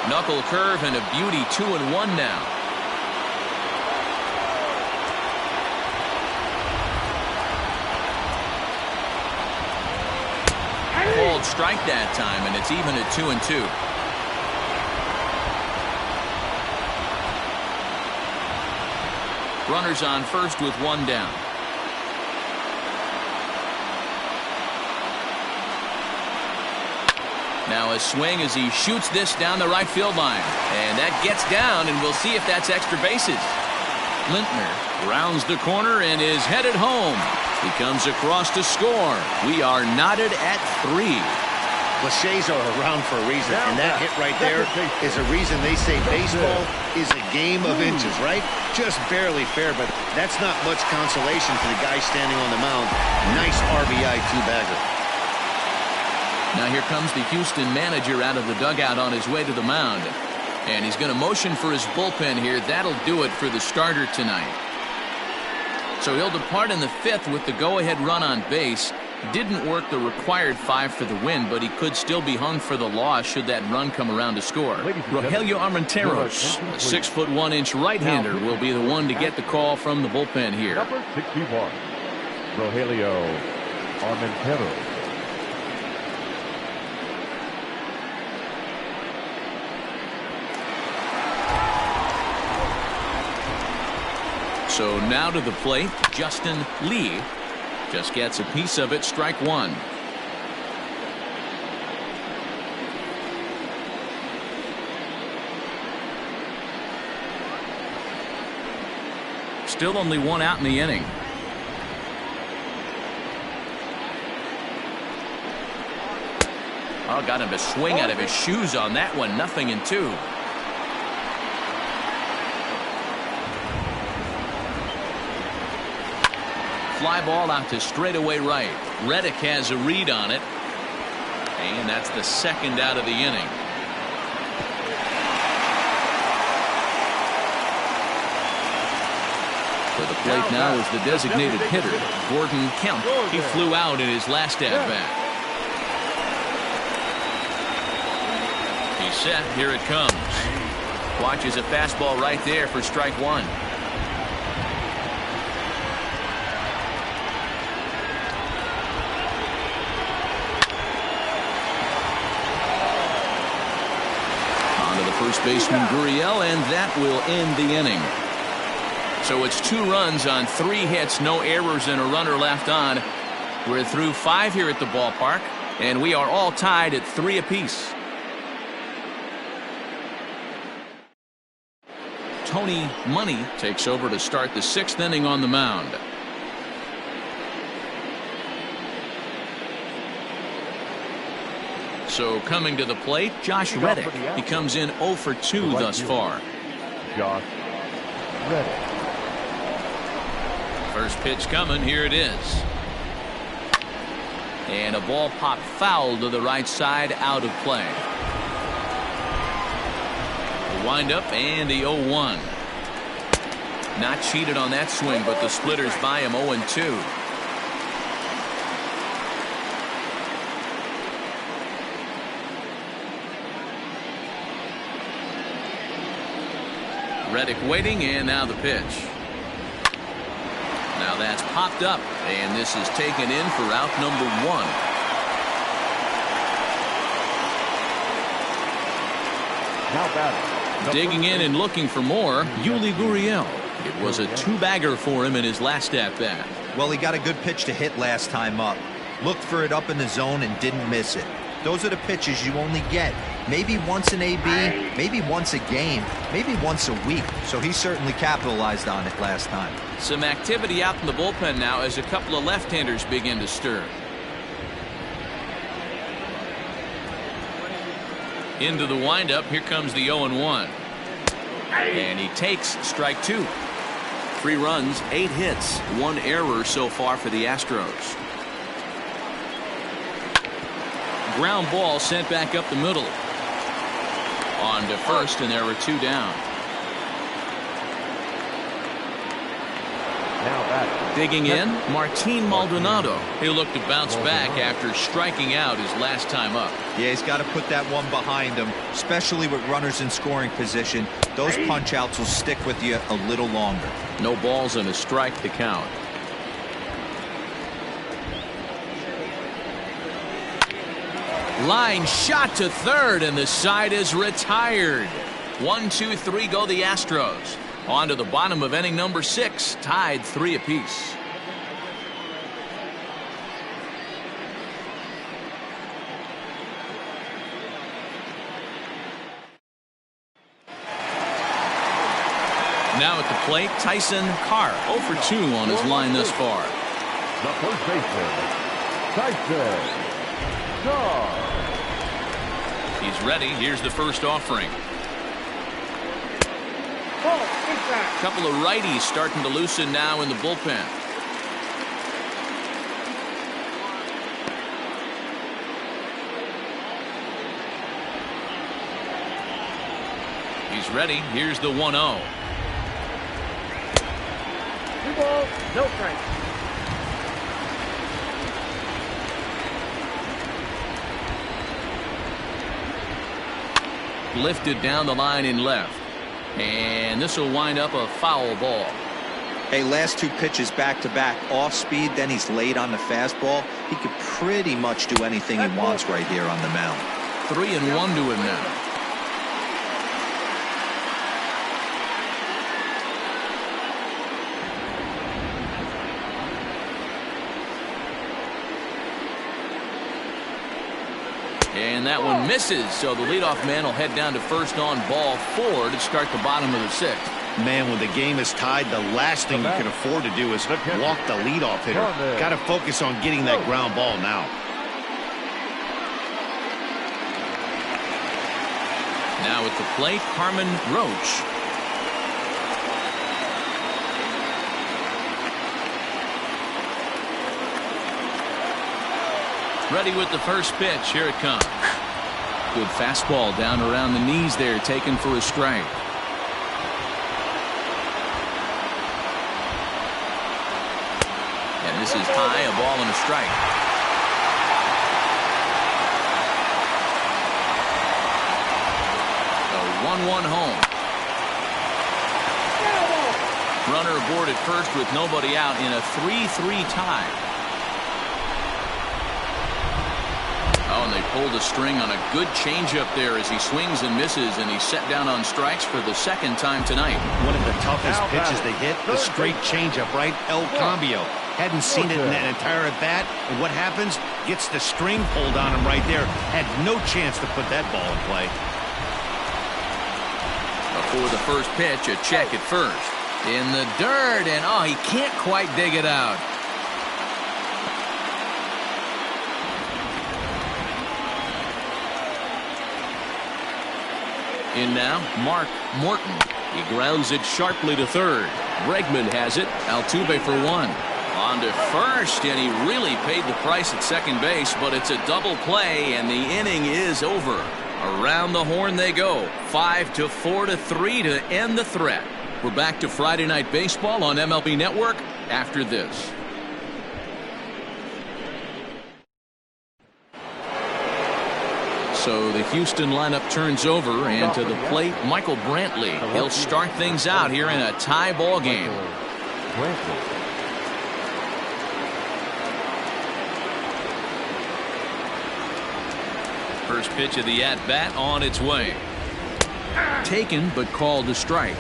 Knuckle curve and a beauty. 2-1 now. Called strike that time, and it's even at 2-2. Runners on first with 1 down. Now a swing as he shoots this down the right field line. And that gets down, and we'll see if that's extra bases. Lintner rounds the corner and is headed home. He comes across to score. We are knotted at 3. Cliches are around for a reason, and that hit right there is a reason they say baseball is a game of inches, right? Just barely fair, but that's not much consolation for the guy standing on the mound. Nice RBI two-bagger. Now here comes the Houston manager out of the dugout on his way to the mound. And he's going to motion for his bullpen here. That'll do it for the starter tonight. So he'll depart in the 5th with the go-ahead run on base. Didn't work the required 5 for the win, but he could still be hung for the loss should that run come around to score. Rogelio Armenteros, a 6'1" right-hander, will be the one to get the call from the bullpen here. Number 61, Rogelio Armenteros. So now to the plate, Justin Lee just gets a piece of it, strike 1. Still only one out in the inning. Oh, got him to swing out of his shoes on that one. 0-2. Fly ball out to straightaway right. Reddick has a read on it. And that's the second out of the inning. To the plate now is the designated hitter, Gordon Kemp. He flew out in his last at-bat. He's set. Here it comes. Watches a fastball right there for strike one. On to the first baseman, Gurriel, and that will end the inning. So it's 2 runs on 3 hits, no errors, and a runner left on. We're through 5 here at the ballpark, and we are all tied at 3 apiece. Tony Money takes over to start the 6th inning on the mound. So coming to the plate, Josh Reddick. He comes in 0 for 2 thus far. Josh Reddick. First pitch coming. Here it is. And a ball popped foul to the right side, out of play. The windup and the 0-1. Not cheated on that swing, but the splitters by him 0-2. Reddick waiting, and now the pitch. Now that's popped up, and this is taken in for out number 1. Now batting. Digging in and looking for more, Yuli Gurriel. It was a 2-bagger for him in his last at-bat. Well, he got a good pitch to hit last time up. Looked for it up in the zone and didn't miss it. Those are the pitches you only get maybe once in AB, maybe once a game, maybe once a week. So he certainly capitalized on it last time. Some activity out in the bullpen now as a couple of left-handers begin to stir. Into the windup. Here comes the 0-1. And he takes strike 2. 3 runs, 8 hits, 1 error so far for the Astros. Ground ball sent back up the middle. On to first, and there were 2 down. Now batting. Digging in, Martin Maldonado. He'll look to bounce back after striking out his last time up. Yeah, he's got to put that one behind him, especially with runners in scoring position. Those punch-outs will stick with you a little longer. No balls and a strike to count. Line shot to third, and the side is retired. 1, 2, 3 go the Astros. On to the bottom of inning number 6, tied 3 apiece. Now at the plate, Tyson Carr, 0 for 2 on his line thus far. The first baseman, Tyson Carr. He's ready. Here's the first offering. Couple of righties starting to loosen now in the bullpen. He's ready. Here's the 1-0. 2 balls, no strikes. Lifted down the line in left. And this will wind up a foul ball. Hey, last 2 pitches back-to-back off speed, then he's late on the fastball. He could pretty much do anything he wants right here on the mound. 3-1 to him now. And that one misses, so the leadoff man will head down to first on ball 4 to start the bottom of the 6th. Man, when the game is tied, the last thing you can afford to do is walk the leadoff hitter. Got to focus on getting that ground ball now. Now at the plate, Harmon Roach. Ready with the first pitch. Here it comes. Good fastball down around the knees there, taken for a strike. And this is high, a ball and a strike. A 1-1 home. Runner aboard at first with nobody out in a 3-3 tie. Oh, and they pulled a string on a good changeup there as he swings and misses, and he's set down on strikes for the second time tonight. One of the toughest pitches they hit, the straight changeup, right? El Cambio. Hadn't seen it in that entire at-bat, and what happens? Gets the string pulled on him right there. Had no chance to put that ball in play. Before the first pitch, a check at first. In the dirt, and oh, he can't quite dig it out. In now, Mark Morton. He grounds it sharply to third. Bregman has it. Altuve for one. On to first, and he really paid the price at second base, but it's a double play, and the inning is over. Around the horn they go. 5-4-3 to end the threat. We're back to Friday Night Baseball on MLB Network after this. So the Houston lineup turns over, and to the plate, Michael Brantley. He'll start things out here in a tie ball game. First pitch of the at-bat on its way. Taken, but called a strike.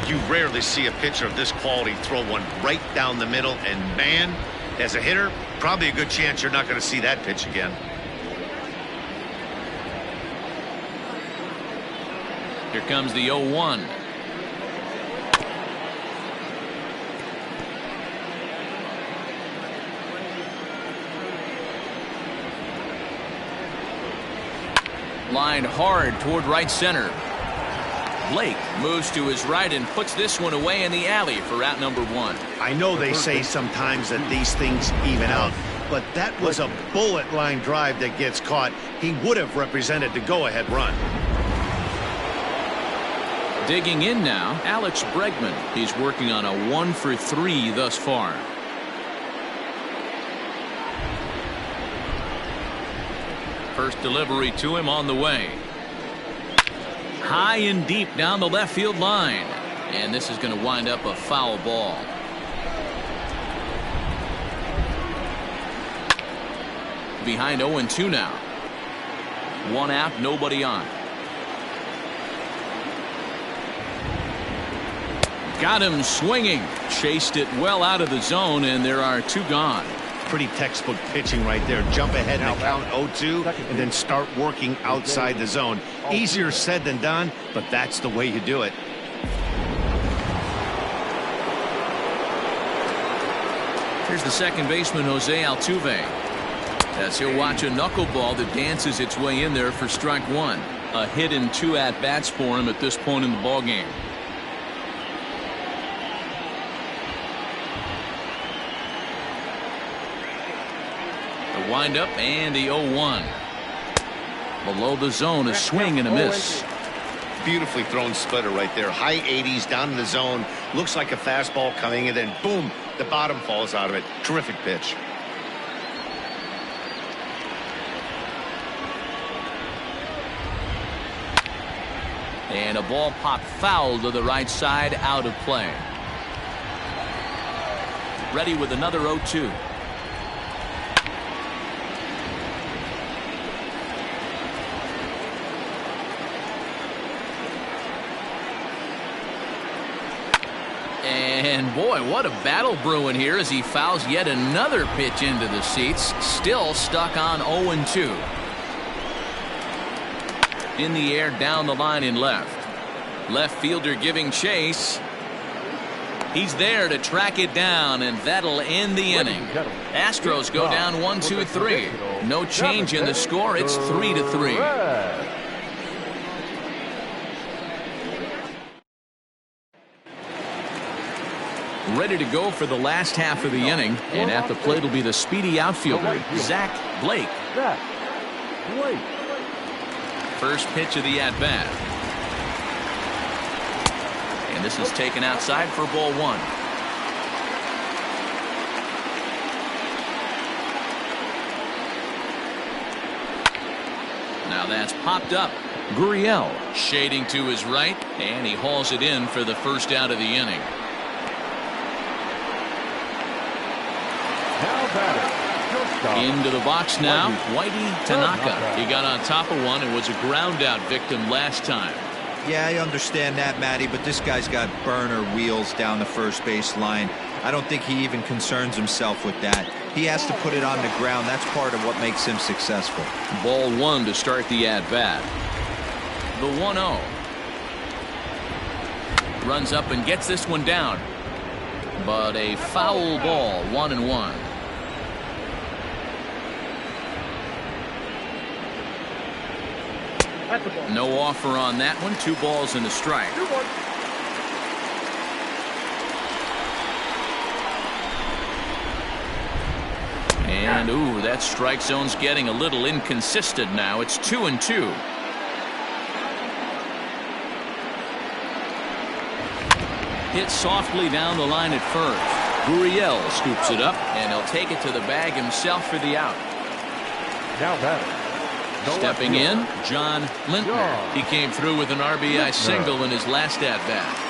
You rarely see a pitcher of this quality throw one right down the middle, and man, as a hitter, probably a good chance you're not going to see that pitch again. Here comes the 0-1. Lined hard toward right center. Blake moves to his right and puts this one away in the alley for out number one. I know they say sometimes that these things even out, but that was a bullet line drive that gets caught. He would have represented the go-ahead run. Digging in now, Alex Bregman. He's working on a 1-for-3 thus far. First delivery to him on the way. High and deep down the left field line. And this is going to wind up a foul ball. Behind 0-2 now. One out, nobody on. Got him swinging. Chased it well out of the zone, and there are two gone. Pretty textbook pitching right there. Jump ahead and count 0-2 and then start working outside the zone. Easier said than done, but that's the way you do it. Here's the second baseman, Jose Altuve, as he'll watch a knuckleball that dances its way in there for strike one. A hit and 2 at-bats for him at this point in the ballgame. Wind up and the 0-1. Below the zone, a swing and a miss. Beautifully thrown splitter right there. High 80s down in the zone. Looks like a fastball coming, and then boom, the bottom falls out of it. Terrific pitch. And a ball popped foul to the right side, out of play. Ready with another 0-2. And boy, what a battle brewing here as he fouls yet another pitch into the seats. Still stuck on 0-2. In the air, down the line in left. Left fielder giving chase. He's there to track it down, and that'll end the inning. Astros go down 1-2-3. No change in the score. It's 3-3. Ready to go for the last half of the inning, and at the plate will be the speedy outfielder, Zach Blake. First pitch of the at-bat. And this is taken outside for ball one. Now that's popped up. Gurriel shading to his right, and he hauls it in for the first out of the inning. Into the box now, Whitey Tanaka. He got on top of one and was a ground out victim last time. Yeah, I understand that, Matty, but this guy's got burner wheels down the first base line. I don't think he even concerns himself with that. He has to put it on the ground. That's part of what makes him successful. Ball one to start the at-bat. The 1-0. Runs up and gets this one down. But a foul ball, 1-1. No offer on that one. 2 balls and a strike. And ooh, that strike zone's getting a little inconsistent now. It's 2-2. Hit softly down the line at first. Gurriel scoops it up, and he'll take it to the bag himself for the out. Now batter. Stepping in, John Lintner. He came through with an RBI single in his last at-bat.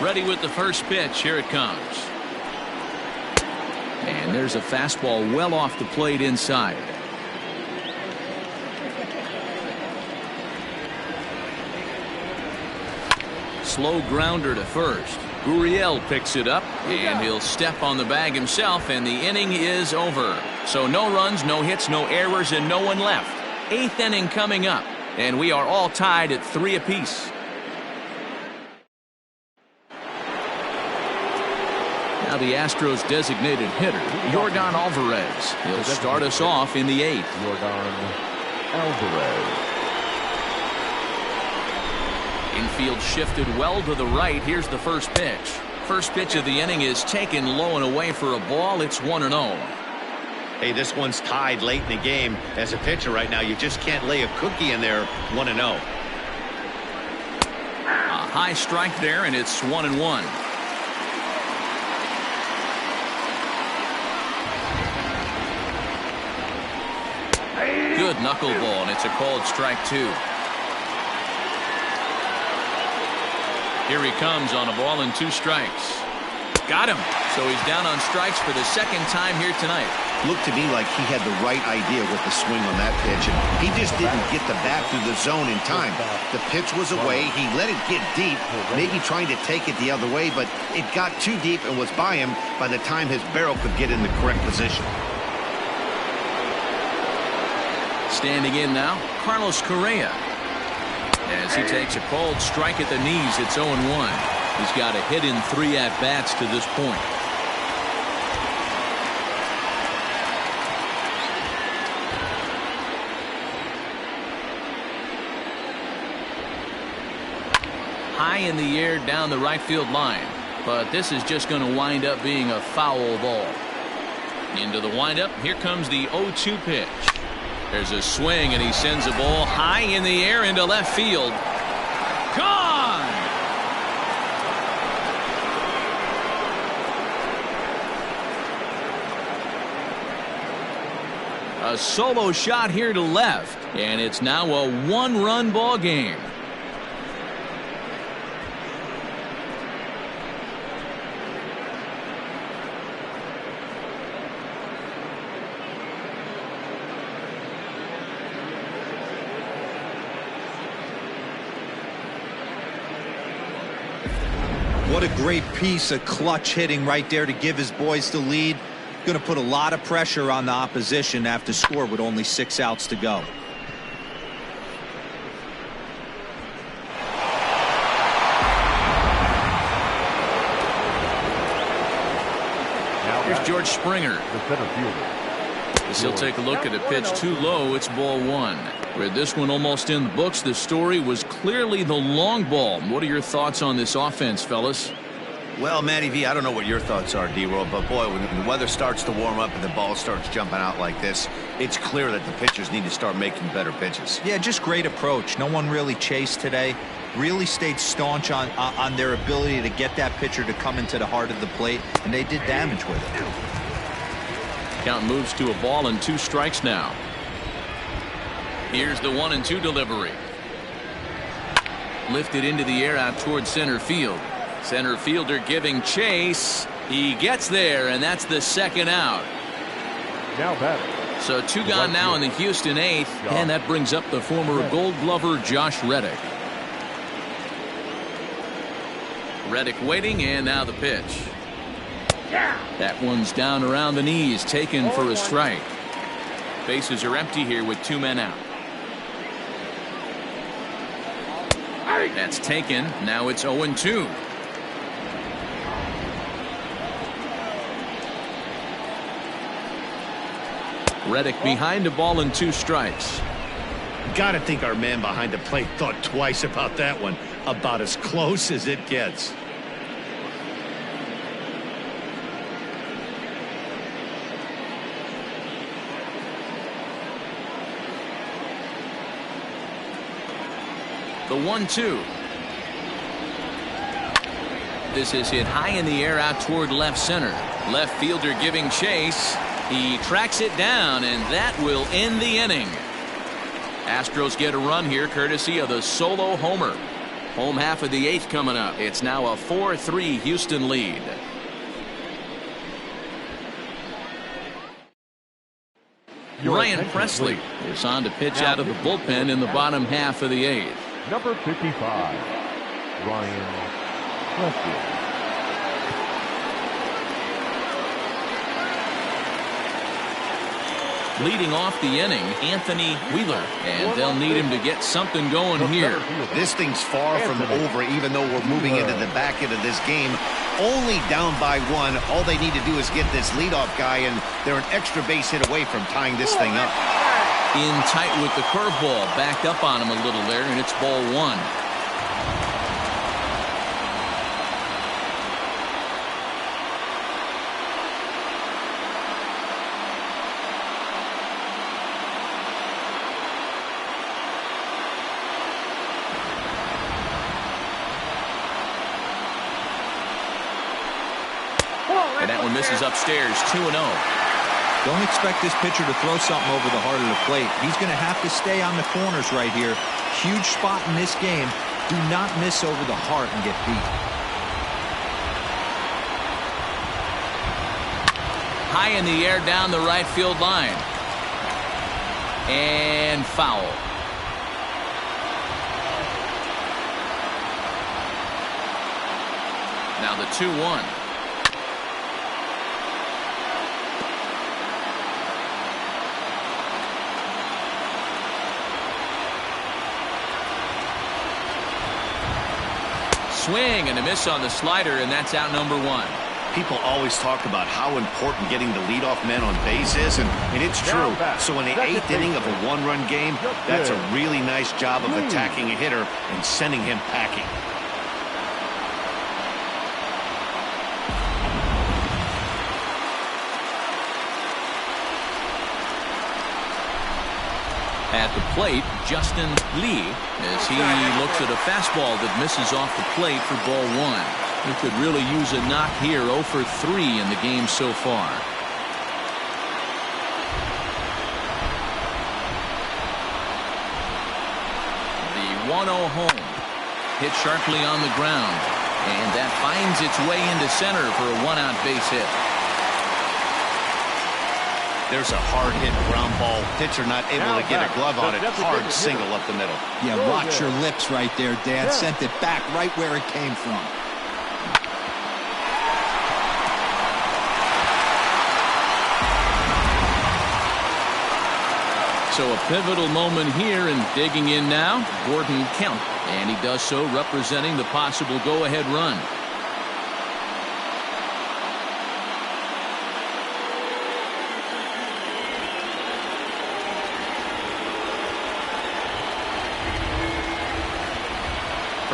Ready with the first pitch. Here it comes. And there's a fastball well off the plate inside. Slow grounder to first. Gurriel picks it up, and he'll step on the bag himself, and the inning is over. So no runs, no hits, no errors, and no one left. 8th inning coming up, and we are all tied at 3 apiece. Now the Astros designated hitter, Yordan Alvarez. He'll start us off in the 8th. Yordan Alvarez. Infield shifted well to the right. Here's the first pitch. First pitch of the inning is taken low and away for a ball. It's 1-0. Hey, this one's tied late in the game. As a pitcher right now, you just can't lay a cookie in there. 1-0. A high strike there, and it's 1-1. Good knuckleball, and it's a called strike 2. Here he comes on a ball and 2 strikes. Got him. So he's down on strikes for the second time here tonight. Looked to me like he had the right idea with the swing on that pitch, and he just didn't get the bat through the zone in time. The pitch was away. He let it get deep, maybe trying to take it the other way, but it got too deep and was by him by the time his barrel could get in the correct position. Standing in now, Carlos Correa. As he takes a called strike at the knees, it's 0-1. He's got a hit in 3 at-bats to this point. High in the air down the right field line, but this is just going to wind up being a foul ball. Into the windup, here comes the 0-2 pitch. There's a swing, and he sends a ball high in the air into left field. Gone! A solo shot here to left, and it's now a 1-run ball game. What a great piece of clutch hitting right there to give his boys the lead. Going to put a lot of pressure on the opposition after score with only 6 outs to go. George Springer. The center fielder. As he'll take a look at a pitch too low. It's ball one. With this one almost in the books, the story was clearly the long ball. What are your thoughts on this offense, fellas? Well, Matty V, I don't know what your thoughts are, D-Roll, but boy, when the weather starts to warm up and the ball starts jumping out like this, it's clear that the pitchers need to start making better pitches. Yeah, just great approach. No one really chased today. Really stayed staunch on their ability to get that pitcher to come into the heart of the plate, and they did damage with it. Count moves to a ball and 2 strikes now. Here's the 1-2 delivery. Lifted into the air out toward center field. Center fielder giving chase. He gets there, and that's the second out. Now batting. So 2 gone now in the Houston 8th, and that brings up the former Gold Glover Josh Reddick. Reddick waiting, and now the pitch. That one's down around the knees, taken for a strike. Bases are empty here with 2 men out. That's taken. Now it's 0-2. Reddick behind a ball and 2 strikes. Gotta think our man behind the plate thought twice about that one. About as close as it gets. The 1-2. This is hit high in the air out toward left center. Left fielder giving chase. He tracks it down, and that will end the inning. Astros get a run here courtesy of the solo homer. Home half of the 8th coming up. It's now a 4-3 Houston lead. Ryan Presley is on to pitch out of the bullpen in the bottom half of the 8th. Number 55, Ryan Presley. Leading off the inning, Anthony Wheeler, and they'll need him to get something going here. This thing's far from over, even though we're moving into the back end of this game. Only down by 1. All they need to do is get this leadoff guy, and they're an extra base hit away from tying this thing up. In tight with the curveball, backed up on him a little there, and it's ball 1. And that one misses upstairs, 2-0. Don't expect this pitcher to throw something over the heart of the plate. He's going to have to stay on the corners right here. Huge spot in this game. Do not miss over the heart and get beat. High in the air down the right field line. And foul. Now the 2-1. Swing and a miss on the slider, and that's out number 1. People always talk about how important getting the leadoff man on base is, and it's true. So in the 8th inning of a 1-run game, that's a really nice job of attacking a hitter and sending him packing. At the plate, Justin Lee, as he looks at a fastball that misses off the plate for ball 1. He could really use a knock here. 0 for 3 in the game so far. The 1-0 home. Hit sharply on the ground. And that finds its way into center for a 1-out base hit. There's a hard-hit ground ball. Pitcher not able to get a glove on it. Hard single up the middle. Yeah, watch your lips right there, Dan. Sent it back right where it came from. So a pivotal moment here, and digging in now, Gordon Kemp. And he does so representing the possible go-ahead run.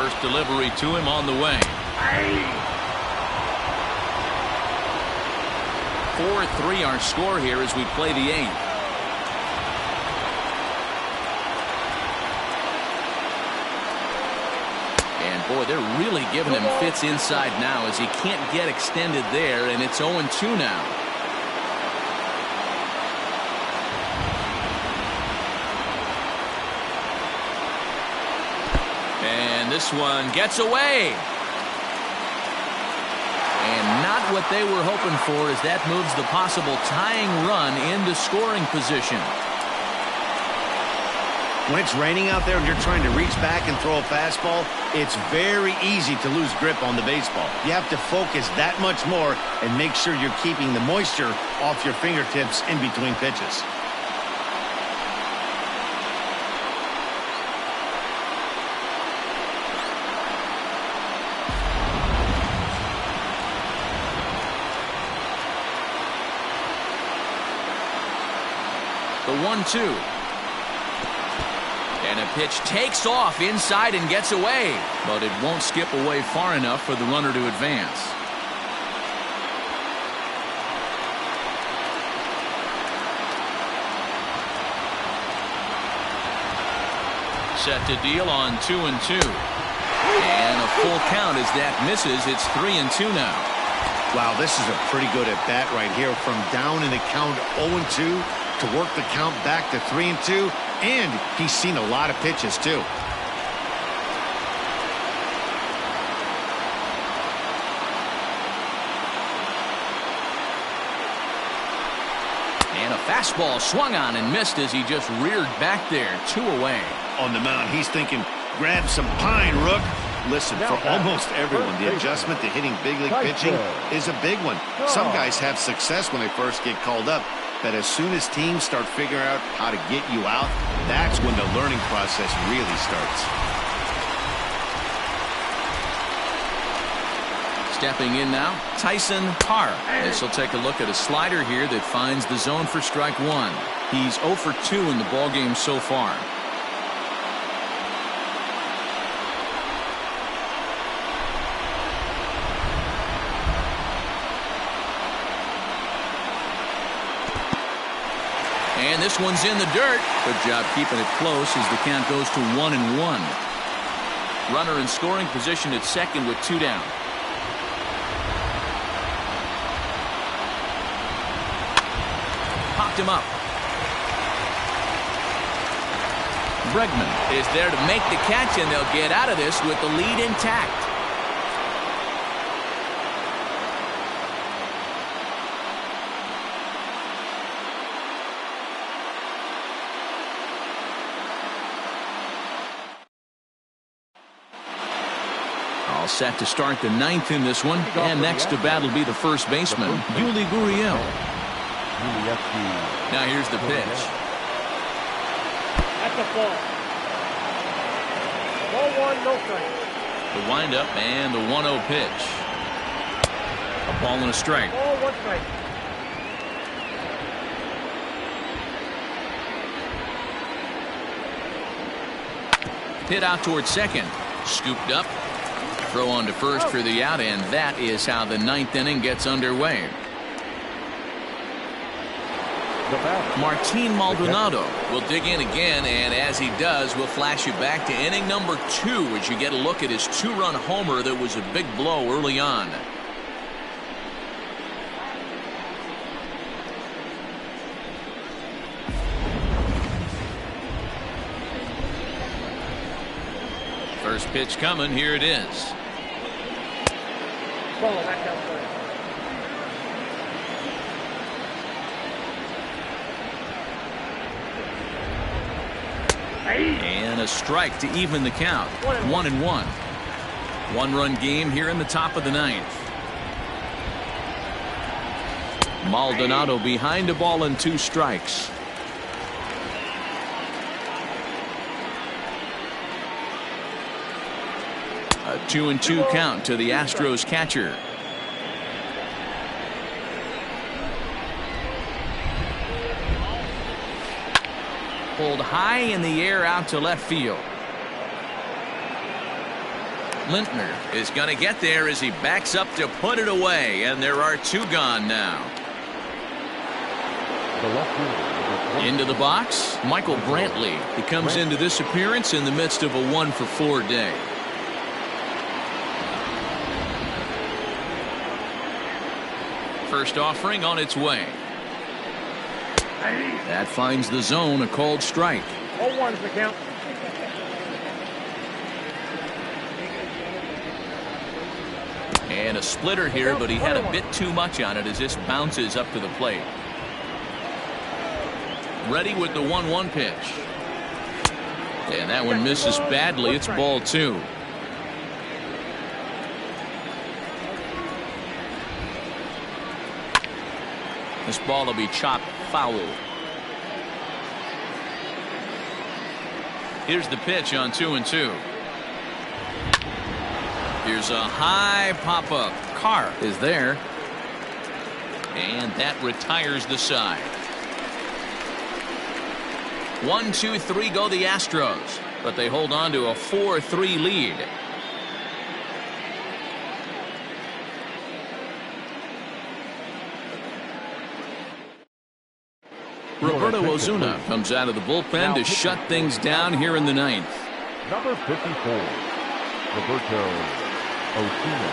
First delivery to him on the way. 4-3 our score here as we play the 8th. And boy, they're really giving him fits inside now as he can't get extended there, and it's 0-2 now. And this one gets away. And not what they were hoping for, as that moves the possible tying run into scoring position. When it's raining out there and you're trying to reach back and throw a fastball, it's very easy to lose grip on the baseball. You have to focus that much more and make sure you're keeping the moisture off your fingertips in between pitches. The 1-2. And a pitch takes off inside and gets away, but it won't skip away far enough for the runner to advance. Set to deal on 2-2. And a full count as that misses. It's 3-2 now. Wow, this is a pretty good at bat right here. From down in the count 0-2 to work the count back to 3-2, and he's seen a lot of pitches too. And a fastball swung on and missed as he just reared back there. 2 away. On the mound, he's thinking, grab some pine, Rook. Listen, for almost everyone, the adjustment to hitting big league pitching is a big one. Some guys have success when they first get called up, but as soon as teams start figuring out how to get you out, that's when the learning process really starts. Stepping in now, Tyson Parr. As he'll take a look at a slider here that finds the zone for strike 1. He's 0 for 2 in the ballgame so far. And this one's in the dirt. Good job keeping it close as the count goes to 1-1. Runner in scoring position at second with 2 down. Popped him up. Bregman is there to make the catch, and they'll get out of this with the lead intact. All set to start the 9th in this one. And next to bat will be the first baseman, Yuli Gurriel. Now here's the pitch. That's a ball. Ball 1, no strike. The windup and the 1-0 pitch. A ball and a strike. Ball 1 strike. Hit out towards second. Scooped up. Throw on to first for the out, and that is how the 9th inning gets underway. Martin Maldonado will dig in again, and as he does, we'll flash you back to inning number 2 as you get a look at his 2-run homer that was a big blow early on. First pitch coming. Here it is. Ball back outside. And a strike to even the count. 1-1. 1-run game here in the top of the 9th. Maldonado behind a ball and 2 strikes. A 2-2 count to the Astros catcher. Pulled high in the air out to left field. Lintner is going to get there as he backs up to put it away, and there are 2 gone now. The left fielder, Into the box, Michael Brantley. He comes into this appearance in the midst of a 1-for-4 day. First offering on its way. That finds the zone, a called strike. 0-1's the count. And a splitter here, but he had a bit too much on it as this bounces up to the plate. Ready with the 1-1 pitch. And that one misses badly. It's ball 2. This ball will be chopped foul. Here's the pitch on 2-2. Here's a high pop-up. Carr is there. And that retires the side. 1, 2, 3 go the Astros, but they hold on to a 4-3 lead. Roberto Ozuna comes out of the bullpen to shut things down here in the 9th. number 54, Roberto Ozuna.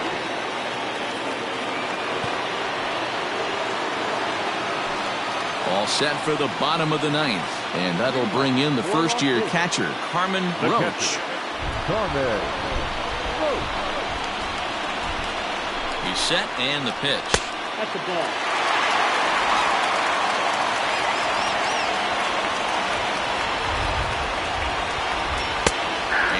All set for the bottom of the 9th, and that'll bring in the first-year catcher, Carmen Roach. Carmen Roach. He's set, and the pitch. That's a ball.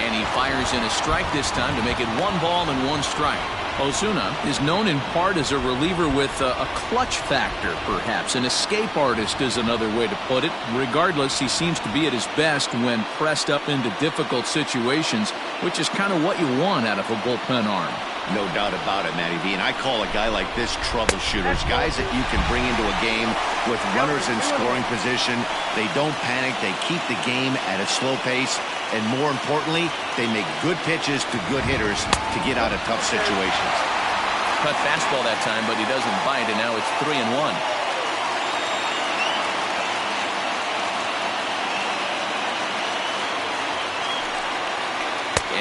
And he fires in a strike this time to make it 1 ball and 1 strike. Ozuna is known in part as a reliever with a clutch factor, perhaps. An escape artist is another way to put it. Regardless, he seems to be at his best when pressed up into difficult situations, which is kind of what you want out of a bullpen arm. No doubt about it, Matty V. And I call a guy like this troubleshooters. Guys that you can bring into a game with runners in scoring position. They don't panic. They keep the game at a slow pace. And more importantly, they make good pitches to good hitters to get out of tough situations. Cut fastball that time, but he doesn't bite, and now it's 3-1.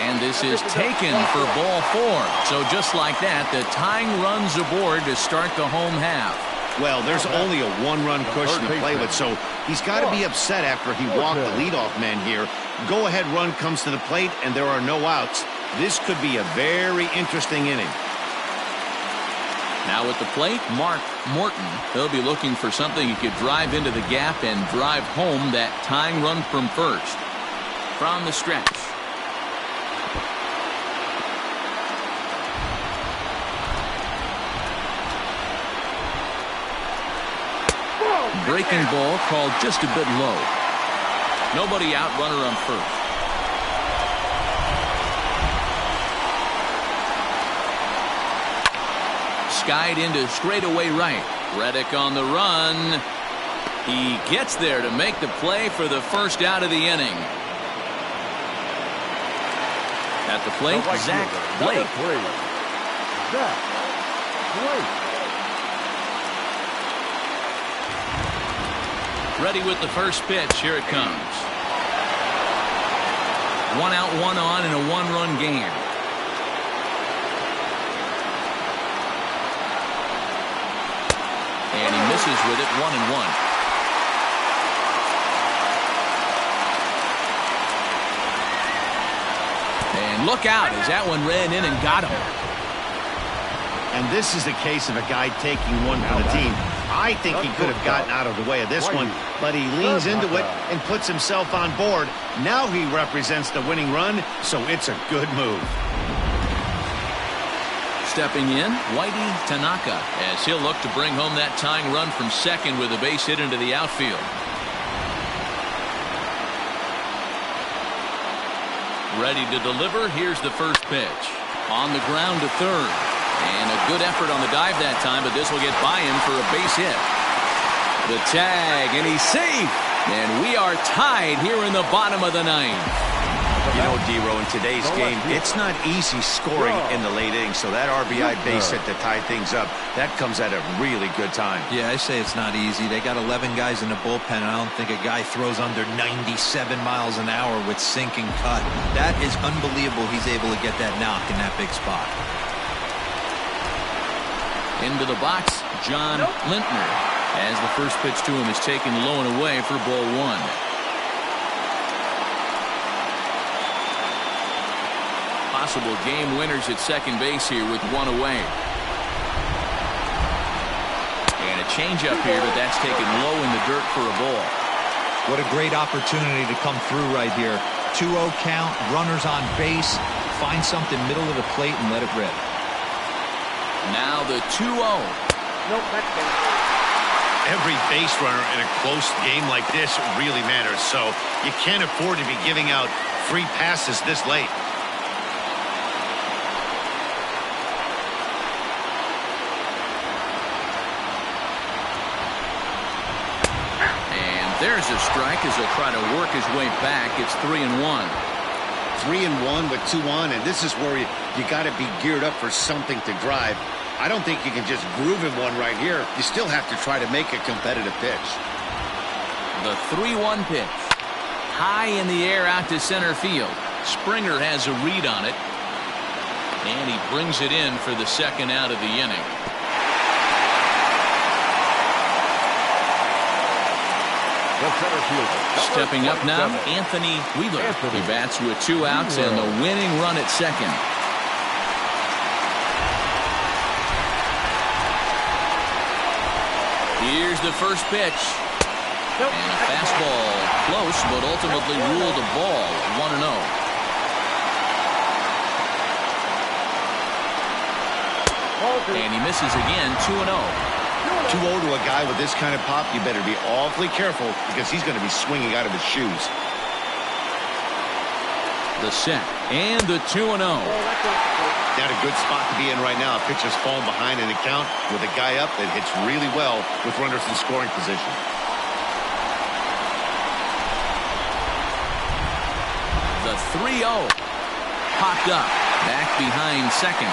And this is taken for ball 4. So just like that, the tying runs aboard to start the home half. Well, there's only a 1-run cushion to play with, so he's got to be upset after he walked the leadoff man here. Go-ahead run comes to the plate, and there are no outs. This could be a very interesting inning. Now at the plate, Mark Morton. He'll be looking for something he could drive into the gap and drive home that tying run from first. From the stretch. Breaking ball called just a bit low. Nobody out, runner on first. Skied into straightaway right. Reddick on the run. He gets there to make the play for the first out of the inning. At the plate, Zach Blake. Zach Blake. Ready with the first pitch. Here it comes. 1 out, 1 on in a 1-run game. And he misses with it. 1-1. And look out as that one ran in and got him. And this is the case of a guy taking one for the team. I think he could have gotten out of the way of this one, but he leans into it and puts himself on board. Now he represents the winning run, so it's a good move. Stepping in, Whitey Tanaka, as he'll look to bring home that tying run from second with a base hit into the outfield. Ready to deliver. Here's the first pitch. On the ground to third. And a good effort on the dive that time, but this will get by him for a base hit. The tag, and he's safe. And we are tied here in the bottom of the 9th. You know, D-Row, in today's game, it's not easy scoring in the late innings, so that RBI base hit to tie things up, that comes at a really good time. Yeah, I say it's not easy. They got 11 guys in the bullpen, and I don't think a guy throws under 97 miles an hour with sink and cut. That is unbelievable he's able to get that knock in that big spot. Into the box, John Lintner, as the first pitch to him is taken low and away for ball one. Possible game winners at second base here with one away. And a changeup here, but that's taken low in the dirt for a ball. What a great opportunity to come through right here. 2-0 count, runners on base, find something middle of the plate and let it rip. Now the 2-0. Nope, that's good. Every base runner in a close game like this really matters, so you can't afford to be giving out free passes this late. There's a strike as he'll try to work his way back. It's 3-1. 3-1 with 2 on, and this is where you got to be geared up for something to drive. I don't think you can just groove him one right here. You still have to try to make a competitive pitch. The 3-1 pitch. High in the air out to center field. Springer has a read on it. And he brings it in for the second out of the inning. Stepping up now, Anthony Wheeler. He bats with 2 outs and the winning run at second. Here's the first pitch. And a fastball close, but ultimately ruled a ball. 1-0. And he misses again. 2-0. 2-0 to a guy with this kind of pop, you better be awfully careful because he's going to be swinging out of his shoes. The set and the 2-0. Not a good spot to be in right now. Pitcher's falling behind in the count with a guy up that hits really well with runners in scoring position. The 3-0 popped up back behind second.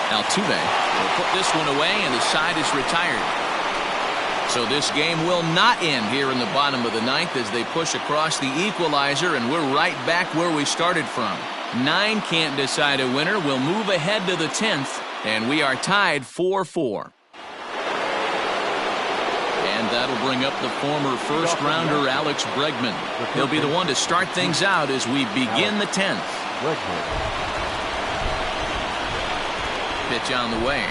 Altuve will put this one away, and the side is retired. So this game will not end here in the bottom of the ninth as they push across the equalizer, and we're right back where we started from. 9 can't decide a winner. We'll move ahead to the 10th, and we are tied 4-4. And that'll bring up the former first-rounder Alex Bregman. He'll be the one to start things out as we begin the 10th. Pitch on the way.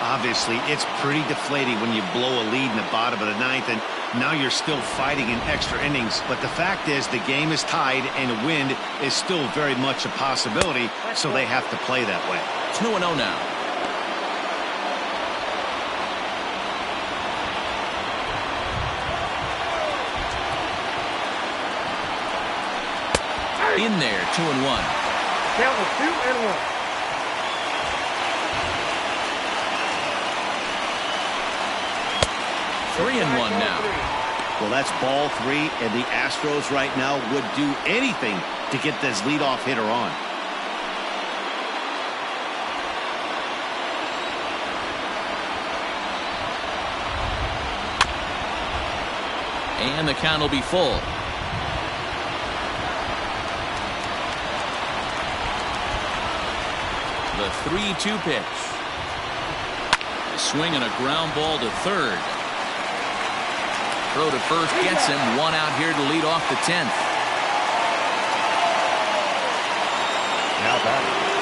Obviously, it's pretty deflating when you blow a lead in the bottom of the ninth, and now you're still fighting in extra innings. But the fact is, the game is tied, and a win is still very much a possibility, so they have to play that way. 2-0 now. In there, 2-1. Count was 2-1. Three and 1 now. Well, that's ball 3, and the Astros right now would do anything to get this leadoff hitter on. And the count will be full. The 3-2 pitch. A swing and a ground ball to third. Throw to first gets him. 1 out here to lead off the 10th.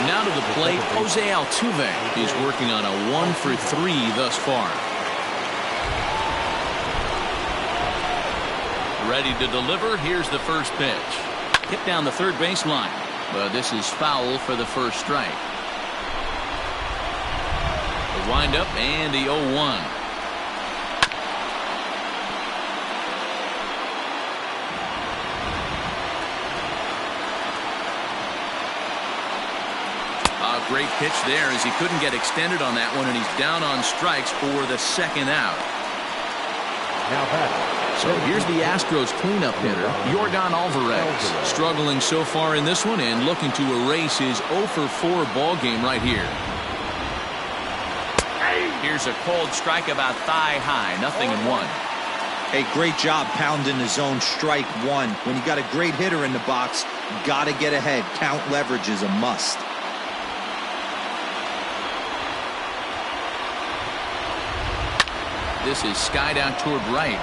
Now to the plate, Jose Altuve. He's working on a 1-for-3 thus far. Ready to deliver. Here's the first pitch. Hit down the third baseline. But this is foul for the first strike. The windup and the 0-1. Great pitch there as he couldn't get extended on that one, and he's down on strikes for the second out. Now batting. So here's the Astros cleanup hitter, Yordan Alvarez, struggling so far in this one and looking to erase his 0-for-4 ball game right here. Here's a cold strike about thigh high, 0-1. Hey, great job pounding the zone. Strike one. When you got a great hitter in the box, got to get ahead. Count leverage is a must. This is skied out toward right.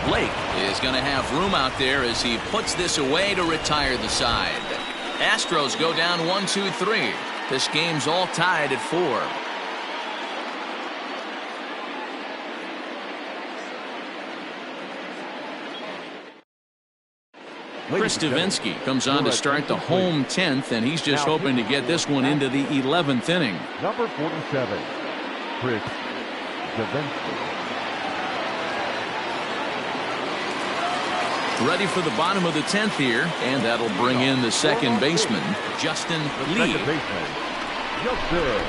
Blake is going to have room out there as he puts this away to retire the side. Astros go down 1-2-3. This game's all tied at 4. Chris Davinsky comes on to start the home 10th, and he's just hoping to get this one into the 11th inning. Number 47, Chris Davinsky. Ready for the bottom of the 10th here, and that'll bring in the second baseman, Justin Lee. Second baseman, Justin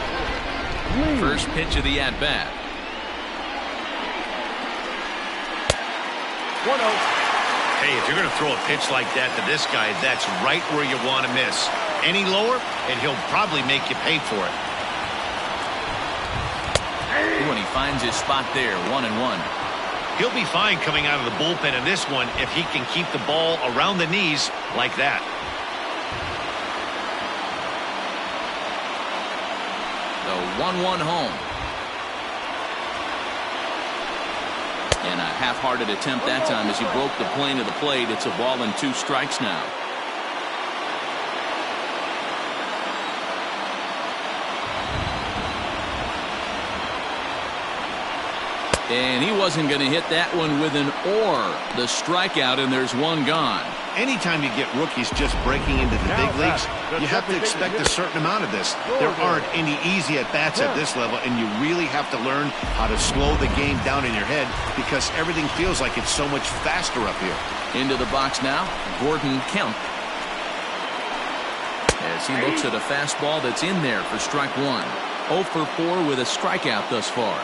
Lee. First pitch of the at-bat. 1-0. Hey, if you're going to throw a pitch like that to this guy, that's right where you want to miss. Any lower, and he'll probably make you pay for it. When he finds his spot there, 1-1. He'll be fine coming out of the bullpen in this one if he can keep the ball around the knees like that. The 1-1 home. And a half-hearted attempt that time as he broke the plane of the plate. It's a ball and 2 strikes now. And he wasn't going to hit that one with an or. The strikeout, and there's one gone. Anytime you get rookies just breaking into the big leagues, you have to expect a certain amount of this. There aren't any easy at-bats at this level, and you really have to learn how to slow the game down in your head because everything feels like it's so much faster up here. Into the box now, Gordon Kemp. As he looks at a fastball that's in there for strike 1. 0-for-4 with a strikeout thus far.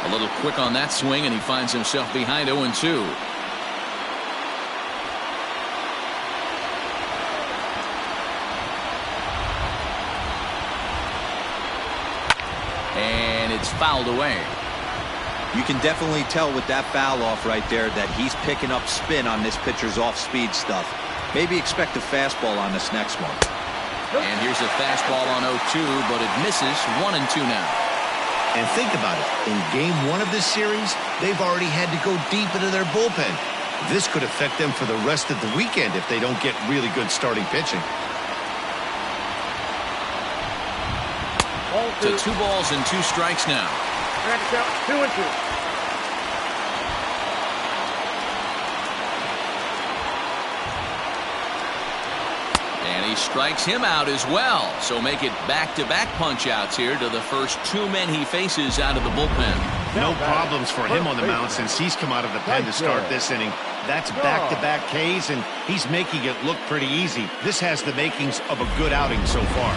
A little quick on that swing, and he finds himself behind 0-2. And it's fouled away. You can definitely tell with that foul off right there that he's picking up spin on this pitcher's off-speed stuff. Maybe expect a fastball on this next one. And here's a fastball on 0-2, but it misses. 1-2 now. And think about it. In game 1 of this series, they've already had to go deep into their bullpen. This could affect them for the rest of the weekend if they don't get really good starting pitching. To 2 balls and 2 strikes now. Strike out 2-2. And he strikes him out as well. So make it back-to-back punch-outs here to the first 2 men he faces out of the bullpen. No problems for him on the mound since he's come out of the pen to start this inning. That's back-to-back Ks, and he's making it look pretty easy. This has the makings of a good outing so far.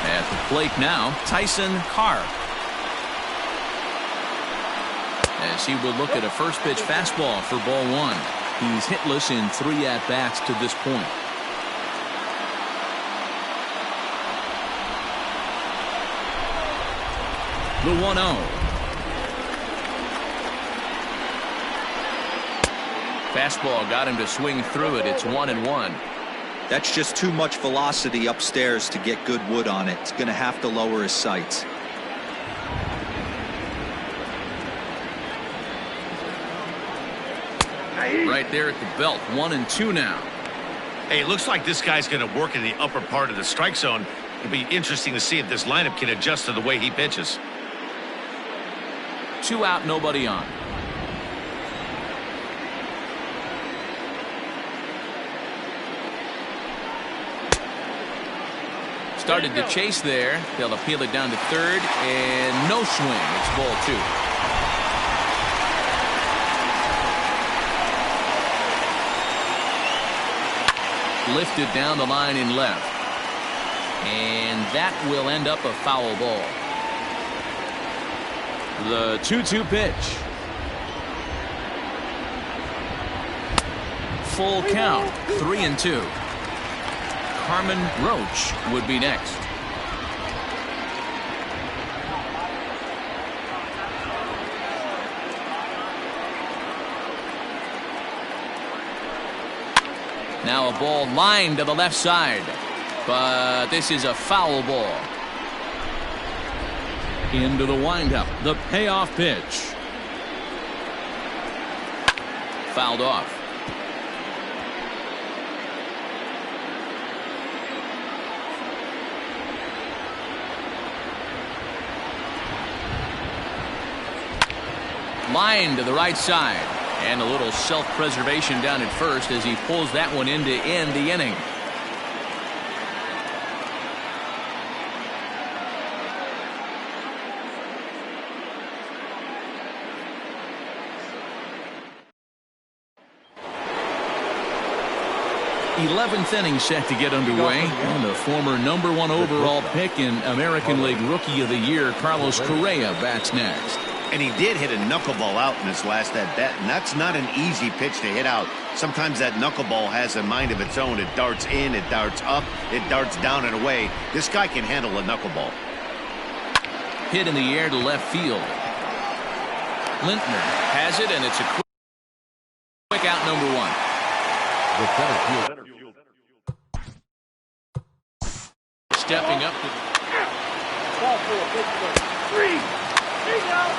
At the plate now, Tyson Carr. As he will look at a first-pitch fastball for ball 1. He's hitless in 3 at-bats to this point. The 1-0. Fastball got him to swing through it. It's 1-1. That's just too much velocity upstairs to get good wood on it. It's going to have to lower his sights. Right there at the belt. 1-2 now. Hey, it looks like this guy's going to work in the upper part of the strike zone. It'll be interesting to see if this lineup can adjust to the way he pitches. 2 out, nobody on. Started to chase there. They'll appeal it down to third, and no swing. It's ball 2. lifted down the line in left. And that will end up a foul ball. The 2-2 pitch. Full count, 3-2. Carmen Roach would be next. Now a ball lined to the left side, but this is a foul ball. Into the windup, the payoff pitch. Fouled off. Line to the right side, and a little self-preservation down at first as he pulls that one in to end the inning. th inning set to get underway, and the former #1 overall pick and American League Rookie of the Year, Carlos Correa, bats next. And he did hit a knuckleball out in his last at-bat, and that's not an easy pitch to hit out. Sometimes that knuckleball has a mind of its own. It darts in, it darts up, it darts down and away. This guy can handle a knuckleball. Hit in the air to left field. Lintner has it, and it's a quick out, #1. The center field. Stepping up. Ball 4, pitch 3. He's out.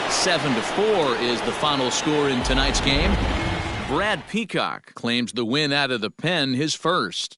7-4 is the final score in tonight's game. Brad Peacock claims the win out of the pen, his first.